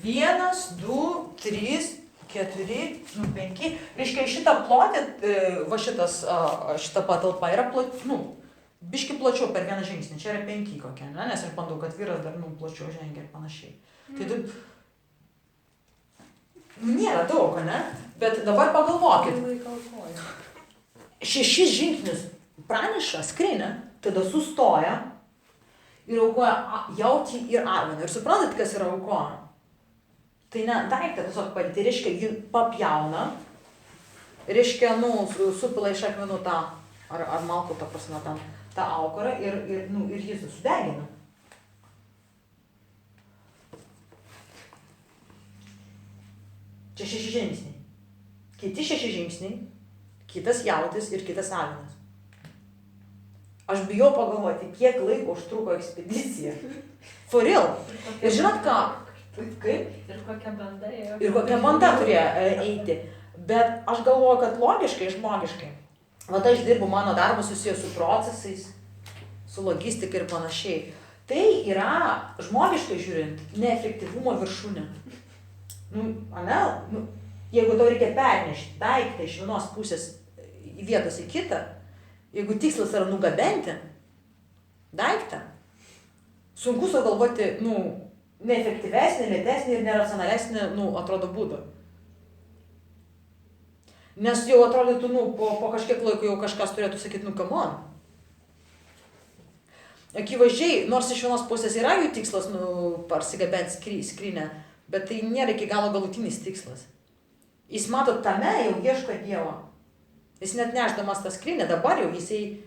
1, 2, 3, 4, 5. Reiškia, šitą plotį, va šita patalpa yra biški plačiau per vieną žingsnį. Čia yra 5 kokia, ne? Nes aš bandau, kad vyras dar plačiau žengia ir panašiai. Tai tu... Nėra daug, ne? Bet dabar pagalvokit. 6 žingsnius praneša skrinė, tada sustoja ir aukoja Jautį ir Arviną. Ir suprantat, kas yra aukoja? Tai ne daiktą tiesiog padėti, reiškia, jį papjauna, reiškia, supila iš akmenų tą, ar malkų, ta prasme, tą aukurą ir jis sudegina. Čia 6 žingsniai. Kiti 6 žingsniai, kitas Jautis ir kitas Arvinas. Aš bijau pagalvoti, kiek laiko užtruko ekspedicija. For real. Ir žinot ką? Kaip? Ir kokia banda ėjo. Ir kokia banda turėjo eiti. Bet aš galvoju, kad logiškai, žmogiškai. Vat aš dirbu, mano darbas susijęs su procesais, su logistika ir panašiai. Tai yra, žmogiškai žiūrint, neefektyvumo viršūnė. Jeigu tau reikia pernešti daiktą iš vienos pusės į vietos į kitą, jeigu tikslas yra nugabenti daiktą, sunku sugalvoti, neefektyvesnį, lėtesnį ir neracionalesnį, atrodo, būdą. Nes jau atrodytų, po kažkiek laiko jau kažkas turėtų sakyti, come on. Akivaizdžiai, nors iš vienos pusės yra jų tikslas, parsigabenti skrinę, bet tai nėra iki galo galutinis tikslas. Jis mato tame jau ieško Dievo. Jis net nešdamas tą skrinę, dabar jau jisai...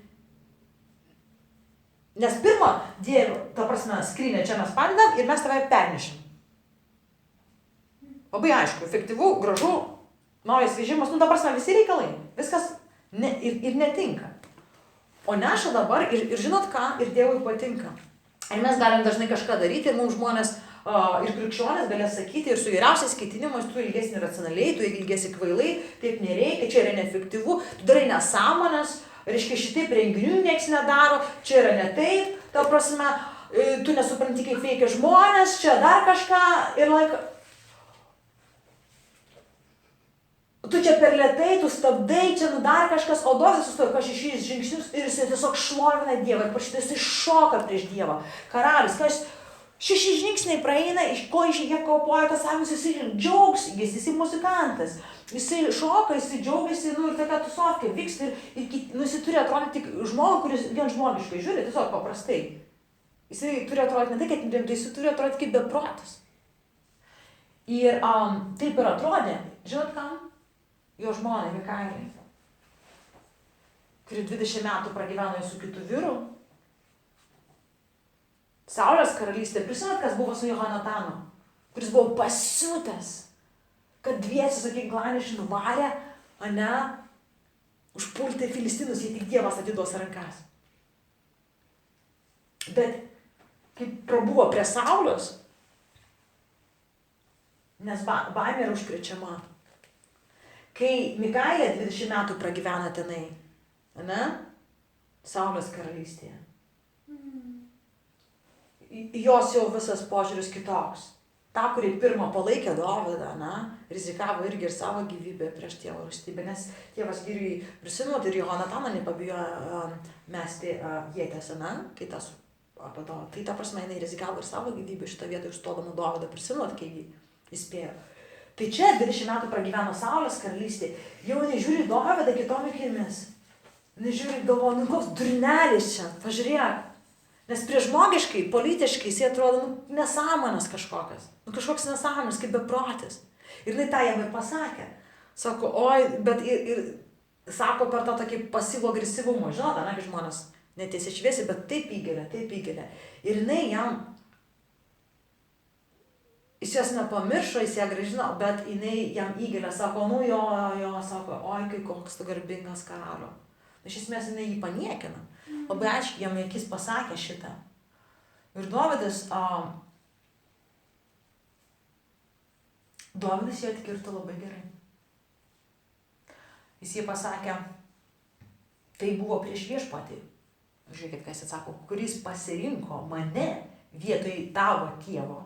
Nes pirmą Dievo, ta prasme, skrinę čia mes padedam ir mes tave pernešim. Labai aišku, efektyvu, gražu, naujas vežimas, ta prasme, visi reikalai. Viskas ir netinka. O neša dabar ir žinot ką, ir Dievui patinka. Ir mes galim dažnai kažką daryti ir mums žmonės ir krikščionės galės sakyti ir su geriausiais skaitinimais, tu ilgesi racionaliai, tu ilgesi kvailai, taip nereikia, čia yra neefektyvu, tu darai nesąmonės, reiškia šitaip renginių nieks nedaro, čia yra ne taip, ta prasme, tu nesupranti, kaip veikia žmonės, čia dar kažką ir tu čia per lėtai, tu stabdai, čia dar kažkas, o Dovydas sustojo 6 žingsnius ir jis tiesiog šlovina Dievą ir prašytai jis šoka prieš Dievą. Karalius, 6 žingsniai praeina, iš ko jie kaupoja, kas savis, jisai džiaugs, jisai muzikantas, jisai šoka, jisai džiaugiasi, ir tokia tusovkė vyksta ir jisai turi atrodyti žmogų, kuris vien žmogiškai žiūri, tiesiog paprastai. Jisai turi atrodyti ne tai, kad rimtai, jisai turi atrodyti kaip beprotas. Ir taip ir atrodė, žinot kam? Jo žmonai, Mikailai, kuri 20 metų pragyveno su kitu vyru. Saulės karalystė, prisimenat, kas buvo su Jonatanu, kuris buvo pasiutęs, kad dviesi su ginklanešiu nuvarė, užpulti Filistinus, jei tik Dievas atiduos rankas. Bet kai prabuvo prie Saulios, nes baimė yra užkrečiama. Kai Mikailė 20 metų pragyvena tenai, Saulės karalystėje, jos jau visas požiūris kitoks. Ta, kuri pirmą palaikė Dovydą, rizikavo irgi ir savo gyvybę prieš tėvo rūstybę, nes tėvas vyriui prisinuot ir Jonataną nepabijojo mesti ietės, kai tas apadovo. Tai ta prasme, jinai rizikavo ir savo gyvybę šitą vietą išstodama Dovydą prisinuot, kai jį įspėjo. Tai čia 20 metų pragyveno Saulės karalystė, jau nežiūri Dovydą kitom akimis. Nežiūri, galvoju, koks durnelis čia, pažiūrėk. Nes priežmogiškai, politiškai, jis atrodo, nesąmonės kažkokias. Kažkoks nesąmonės, kaip beprotis. Ir jinai tą jam ir pasakė. Sako, oi, bet ir sako per tą tokį pasyvų agresyvumą, žinot, kai žmonės netiesiai šviesiai, bet taip įgelia. Ir jinai jam, jis jos nepamiršo, jis ją grąžino, bet jinai jam įgelia, sako, jo, sako, oi, kai koks tu garbingas karalių. Iš esmės jinai jį paniekina. Labai aiškiai jam akis pasakė šitą. Ir Dovydas jo atkirto labai gerai. Jis jį pasakė, tai buvo prieš viešpatį. Žiūrėkit, kas atsako, kuris pasirinko mane vietoj tavo tėvo.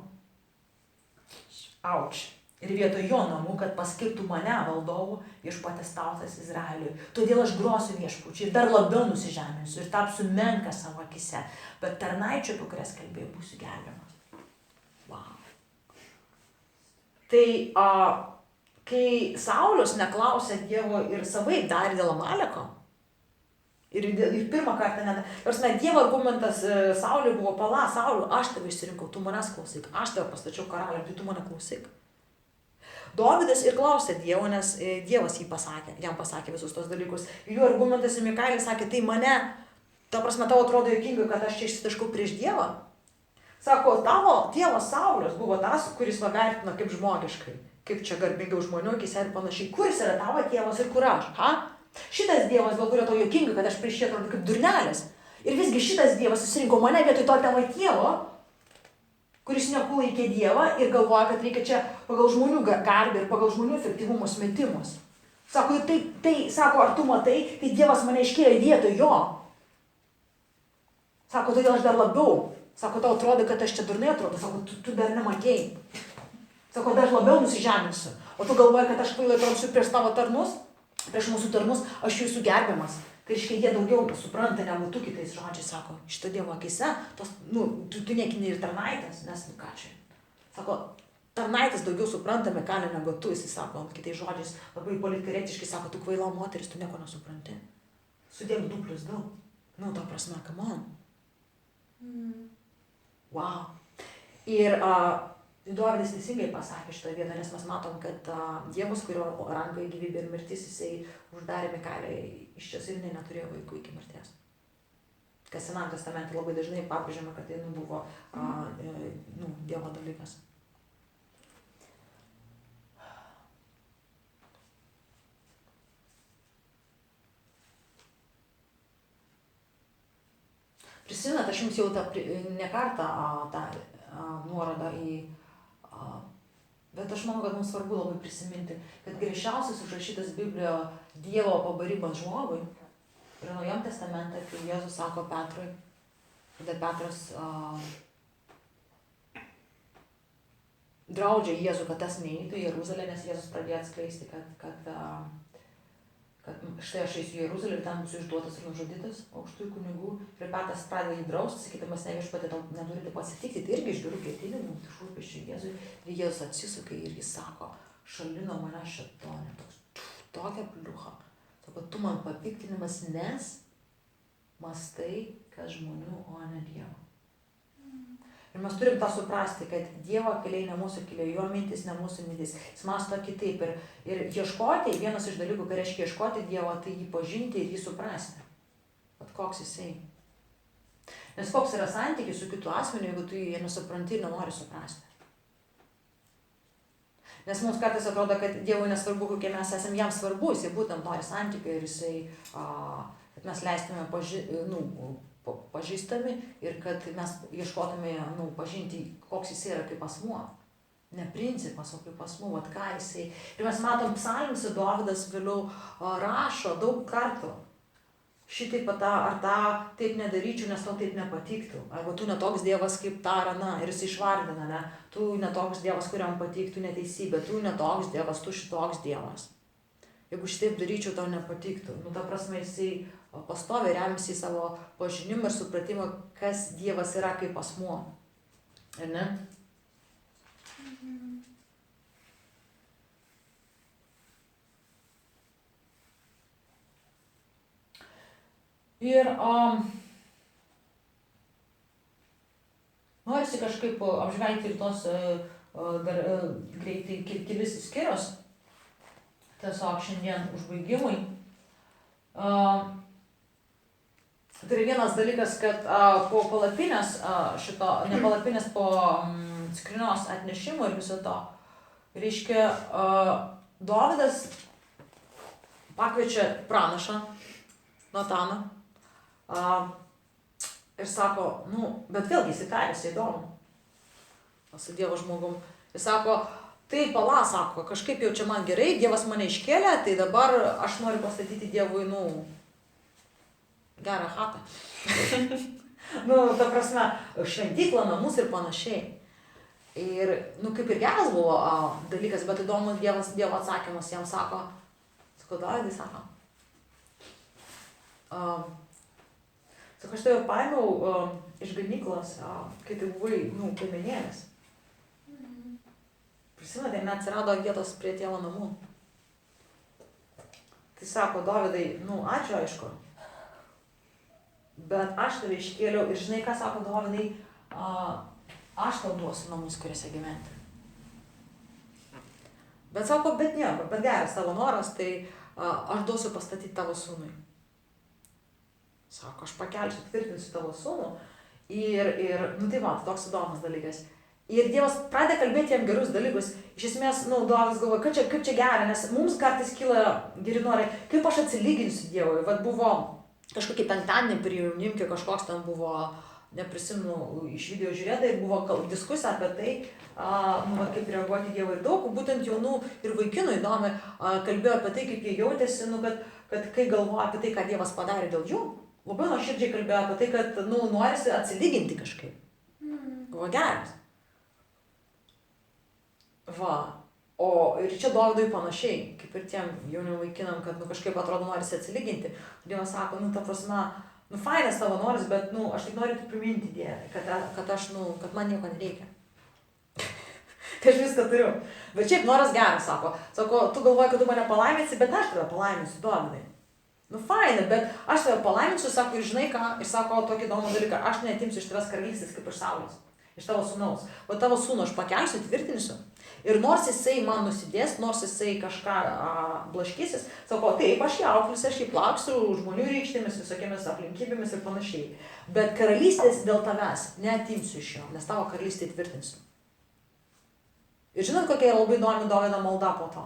Auč. Ir vietoj jo namų, kad paskirtų mane valdovų, viešpatės tautas Izraeliui. Todėl aš grosiu viešpačiui ir dar labiau nusižeminsiu ir tapsiu menkas savo akise. Bet tarnaičių, apie kurias kalbėjau, būsiu gelbiamas. Wow. Tai kai Saulius neklausė Dievo ir savaip darė dėl Amaleko, ir pirmą kartą, Dievo argumentas Sauliui buvo, Sauliu, aš tave išsirinkau, tu manęs klausyk, aš tave pastačiau karalium, tai tu mane klausyk. Dovydas ir klausė Dievo, nes Dievas jam pasakė visus tos dalykus. Ir jų argumentas į Mikaelį sakė, tai mane, tau atrodo juokinga, kad aš čia išsitaškau prieš Dievą. Sako, tavo tėvas Saulius buvo tas, kuris vertino kaip žmogiškai, kaip čia garbingiau žmonių akise ir panašiai. Kuris yra tavo tėvas ir kur aš? Šitas Dievas, dėl kurio tau juokinga, kad aš prieš jį atrodo kaip durnelis. Ir visgi šitas Dievas susirinko mane vietoj to tavo tėvo, kuris nekulaikė Dievą ir galvoja, kad reikia čia pagal žmonių garbę ir pagal žmonių efektyvumus metimus. Sako, sako, ar tu matai, tai Dievas mane iškėlė vietoj jo. Sako, todėl aš dar labiau. Sako, tau atrodo, kad aš čia durnai atrodo. Sako, tu dar nematėjai. Sako, dar labiau nusižeminsiu. O tu galvoji, kad aš kvailai atrodysiu prieš tavo tarnus, prieš mūsų tarnus, aš jūsų gerbiamas. Tai reiškia, jie daugiau supranta negu tu kitais žodžiais, sako, šito Dievo akise, tu niekini ir tarnaitės, nes ką čia. Sako, tarnaitės daugiau supranta Mikaelį negu tu, jis sako, kitais žodžiais, labai politkorektiškai sako, tu kvaila moteris, tu nieko nesupranti. Sudėk 2+2. Ta prasme, come on. Wow. Ir Dovydas teisingai pasakė šitą vietą, nes mes matom, kad Dievas, kurio rankoje gyvybė ir mirtis, jisai uždarė Mikaelį iš čia ir neturėjo vaikų iki mirties. Kas Senam testamente labai dažnai pabrėžiama, kad tai buvo Dievo dalykas. Prisimenat, aš jums jau ne kartą tą nuorodą į bet aš manau, kad mums svarbu labai prisiminti, kad griežčiausias užrašytas Biblijoje Dievo pabarimas žmogui yra Naujam testamente, kai Jėzus sako Petrui, tada Petras draudžia Jėzų, kad tas neįtų į Jeruzalę, nes Jėzus pradėjo atskleisti, kad štai aš eisiu į Jeruzalę ir ten būsiu išduotas ir nužudytas aukštųjų kunigų. Ir Petras pradeda jį drausti, sakydamas, ne viešpatie, tau neturi taip atsitikti, tai irgi iš gerų ketinimų, iš rūpesčių Jėzui. Ir Jėzus atsisuka ir jis sako, šalino mane šėtonė, tokia pliucha. Sako, tu man papiktinimas, nes mastai, kad žmonių, o ne Dievo. Ir mes turim tą suprasti, kad Dievo keliai ne mūsų keliai, jo mintis ne mūsų mintis. Jis mąsto kitaip. Ir ieškoti, vienas iš dalykų, kai reiškia ieškoti Dievo, tai jį pažinti ir jį suprasti. Bet koks jisai. Nes koks yra santykis su kitu asmeniu, jeigu tu jį nesupranti ir nenori suprasti. Nes mums kartais atrodo, kad Dievui nesvarbu, kokie mes esame, jam svarbu, jisai būtent nori santykių ir jisai, kad mes leistume pažįstami ir kad mes ieškotume pažinti, koks jis yra kaip asmuo. Ne principas, o kaip asmuo, vat ką jisai. Ir mes matom psalmėse, Dovydas vėliau rašo daug kartų. Šitaip ar tą taip nedaryčiau, nes tau taip nepatiktų. Arba tu netoks Dievas kaip ta ar ana. Ir jis išvardina, ne? Tu netoks Dievas, kuriam patiktų neteisybė. Tu netoks Dievas, tu šitoks Dievas. Jeigu šitaip daryčiau, tau nepatiktų. Ta prasme, jisai pastoviai remiasi į savo pažinimą ir supratimą, kas Dievas yra kaip asmuo. Ir ne? Ir norisi kažkaip apžvelgti ir tos dar greitai kelis skyrius. Tiesiog šiandien užbaigimui. Tai yra vienas dalykas, kad po palapinės ne palapinės, po skrynios atnešimo ir viso to, reiškia, Dovydas pakviečia pranašą Nataną ir sako, bet vėlgi įsitarėsi įdomu su Dievo žmogum. Jis sako, tai sako, kažkaip jau čia man gerai, Dievas mane iškėlė, tai dabar aš noriu pastatyti Dievui, gerą chatą. Ta prasme, šventyklą, namus ir panašiai. Ir, nu, kaip ir geras buvo dalykas, bet įdomu, Dievo atsakymas jam sako, Davidai sako, sako, aš tave paėmiau iš ganyklos, kai tai buvai, nu, piemenėlis. Prisimenate, neatsirado vietos prie tėvo namų. Tai sako, Davidai, nu, ačiū, aišku, bet aš tave iškėliau ir žinai, ką sako Davidai, aš tau duosiu namus, kuriuose gyventi. Bet sako, bet nieko, bet geras tavo noras, tai aš duosiu pastatyti tavo sūnui. Sako, aš pakelsiu, tvirtinsiu tavo sūnų. Ir nu tai va, toks įdomus dalykas. Ir Dievas pradeda kalbėti jam gerus dalykus. Iš esmės, nu, Dovydas galvoja, kaip čia gera, nes mums kartais kyla geri norai, kaip aš atsilyginsiu Dievui. Vat buvo kažkokį penktadienį prie jaunimkį, kažkoks ten buvo, neprisimenu, iš video žiūrėta ir buvo diskusija apie tai, nu, va, kaip reaguoti Dievui. Ir daug, būtent jaunų ir vaikinų įdomi, kalbėjo apie tai, kaip jie jautėsi, nu, kad kai galvoja apie tai, ką Dievas padarė dėl jų, labai nuoširdžiai kalbėjo apie tai, kad, nu, norisi atsilyginti kažkaip. Buvo geras. Va. O ir čia Dovydui panašiai, kaip ir tiem jauniem vaikinam, kad, nu, kažkaip atrodo norisi atsilyginti. Dievas sako, nu, ta prasme, nu, fainas tavo noris, bet, nu, aš tik noriu priminti Dievą, kad aš, nu, kad man nieko nereikia. Tai aš viską turiu. Bet šiaip noras geras, sako, tu galvoji, kad tu mane palaiminsi, bet aš tave palaiminsiu, Dovydai. Nu, faina, bet aš tave palaiminsiu, sako, ir žinai ką, ir sako tokį įdomų dalyką, aš neatimsiu iš tavęs karalystės kaip iš Saulės, iš tavo sūnaus. O tavo sūnų aš pakelsiu, tvirtinsiu. Ir nors jisai man nusidės, nors jisai kažką blaškysis, sako, taip, aš jį auklėsiu, aš jį plauksiu žmonių reikštėmis, visokiamis aplinkybėmis ir panašiai. Bet karalystės dėl tavęs neatimsiu iš jo, nes tavo karalystę tvirtinsiu. Ir žinot, kokia yra labai įdomi Dovydo malda po to?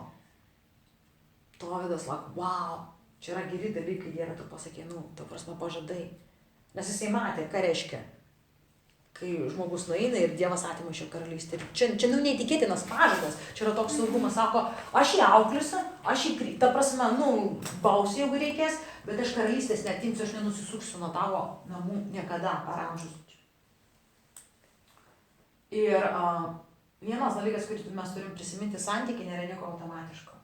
Dovydas sako, wow, čia yra geri dalykai, Dieve, tu pasakė, nu, ta prasme, pažadai. Nes jisai matė, ką reiškia, kai žmogus nueina ir Dievas atima iš jo karalystę. Čia nu, neįtikėtinas pažadas, čia yra toks saugumas, sako, aš jį auklėsiu, aš jį, ta prasme, nu, bausiu, jeigu reikės, bet aš karalystės neatimsiu, aš nenusisuksiu nuo tavo namų niekada per amžius. Ir vienas dalykas, kurį mes turim prisiminti, santykiai nėra nieko automatiško.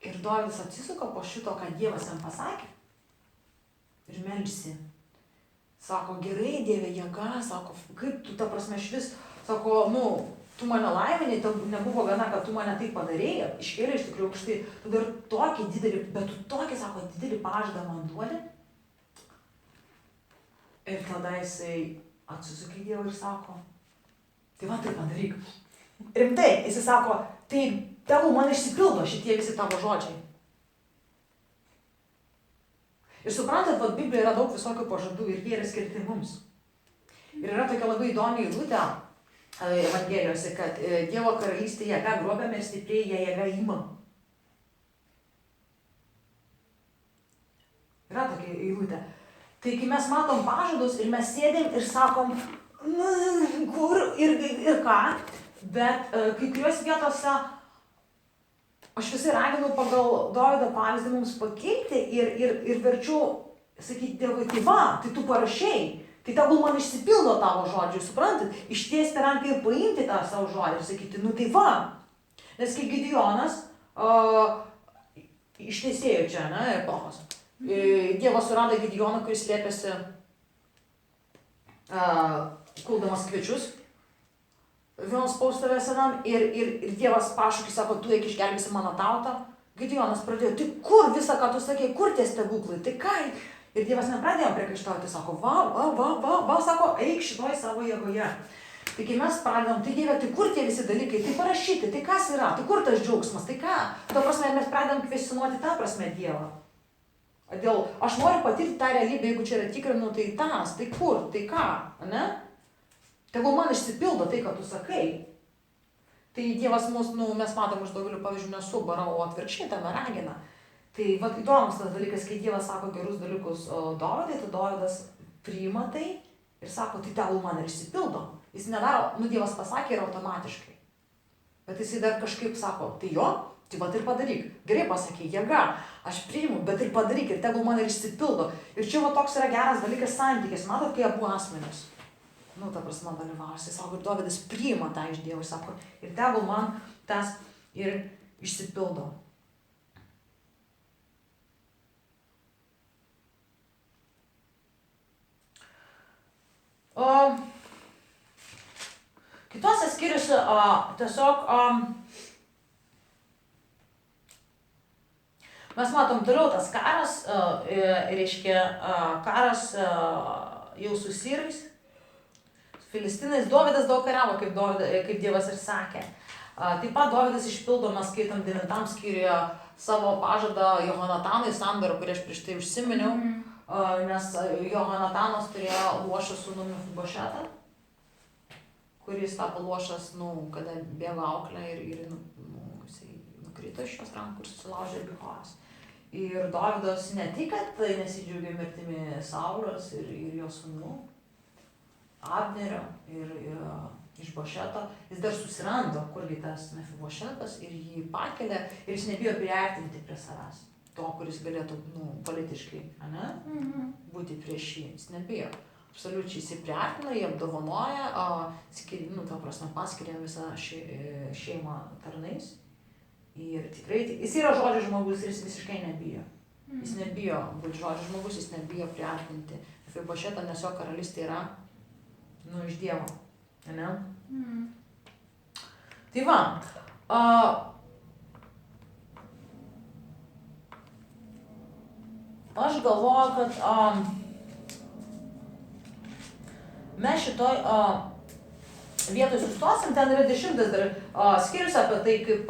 Ir Dovydas atsisuka po šito, ką Dievas jam pasakė ir meldžiasi. Sako, gerai, Dieve, jėga, sako, kaip tu, ta prasme, švis, sako, nu, tu mane laimini, tau nebuvo gana, kad tu mane taip padarėjai, iškėlė iš tikrųjų aukštai, tu dar tokį didelį, bet tu tokį, sako, didelį pažadą man duodi. Ir tada jisai atsisuka į Dievą ir sako, tai va, tai padaryk. Rimtai, jisai sako, tai tegu man išsipildo šitie visi tavo žodžiai. Ir suprantat, kad Biblijoje yra daug visokių pažadų ir jie yra skirti mums. Ir yra tokia labai įdomi eilutė Evangelijose, kad Dievo karalystė jėga grobiame ir stipriai ją jėga ima. Yra tokia eilutė. Tai kai mes matom pažadus ir mes sėdėm ir sakom, kur ir ką, bet kai kurios vietose aš visai raginu pagal Dovydo pavyzdį mums pakilti ir verčiu sakyti Dievui, tai va, tai tu parašei, tai tegul man išsipildo tavo žodžiai, suprantat, ištiesti ranką ir paimti tą savo žodį ir sakyti, nu tai va. Nes kai Gideonas ištiesėjo čia, ne, epochos, Dievas surado Gideoną, kuris slėpėsi kuldamas kviečius vienos spaustuvėje senam ir Dievas pašaukė, sako, tu eik išgelbėsi mano tautą. Gideonas pradėjo, tai kur visą, ką tu sakei, kur tie stebuklai, tai ką? Ir Dievas nepradėjo priekaištauti, sako, va, sako, eik šitoj savo jėgoje. Tai kai mes pradedam, tai Dieve, tai kur tie visi dalykai, tai parašyti, tai kas yra, tai kur tas džiaugsmas, tai ką? Ta prasme, mes pradedam kvestionuoti tą prasme Dievą. Dėl, aš noriu patirti tą realybę, jeigu čia yra tikra, nu tai tas, tai kur, tai ką, ne? Tegul man išsipildo tai, ką tu sakai. Tai Dievas mus, nu, mes matom iš daugelių pavyzdžių nesubara, o atvirkščiai tame ragina. Tai va, įdomus tas dalykas, kai Dievas sako gerus dalykus Dovydui, tai Dovydas priima tai ir sako, tai tegul man ir išsipildo. Jis nedaro, nu, Dievas pasakė ir automatiškai. Bet jisai dar kažkaip sako, tai jo, tai va ir padaryk. Gerai pasakė, jėga, aš priimu, bet ir padaryk ir tegul man ir išsipildo. Ir čia va toks yra geras dalykas santykis, matot, kai abu asmenys. nu, ta prasme, dalyvauja. Jis sako, ir Dovydas priima tą iš Dievo, sako, ir tegul man tas ir išsipildo. Kitose skyriuose tiesiog mes matom toliau tas karas, reiškia karas jau su sirais, filistinais. Dovydas daug kariavo, kaip Dievas ir sakė. Taip pat Dovydas išpildo, mes skaitom 9 skyriuje savo pažadą Johonatanui, sandorą, kurį aš prieš tai užsiminiau, nes Johonatanas turėjo luošą sūnų Mefibošetą, kuris tapo luošas, kada bėgo auklė ir jisai nukrito iš jos rankų ir susilaužė Bichoras. Ir Dovydas ne tik, kad nesidžiaugė mirtimi Saulos ir jo sūnų, Abnerio ir Išbošeto, jis dar susirando, kurgi tas Mefibošetas, ir jį pakelia, ir jis nebijo priartinti prie savęs. To, kuris galėtų, politiškai, būti prieš jį, jis nebijo. Absoliučiai jis priartina, jį apdovanoja, paskiria visą šeimą tarnais. Ir tikrai, jis yra žodžio žmogus ir jis visiškai nebijo. Jis nebijo būti žodžio žmogus, jis nebijo priartinti Mefibošetą, nes jo karalystė yra, iš Dievo. Ne? Tai va, aš galvoju, kad mes šitoj vietoj sustosim, ten yra 10 dar skyrius apie tai, kaip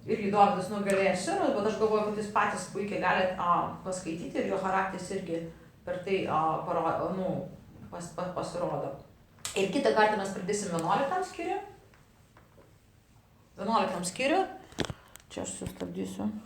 irgi Dovydas nugalėjo sirus, bet aš galvoju, kad jūs patys puikiai galite paskaityti ir jo charakteris irgi per tai pasirodo. Ir kitą kartą mes pradėsim 11 skyrių. 11 skyrių. Čia aš sustabdysiu.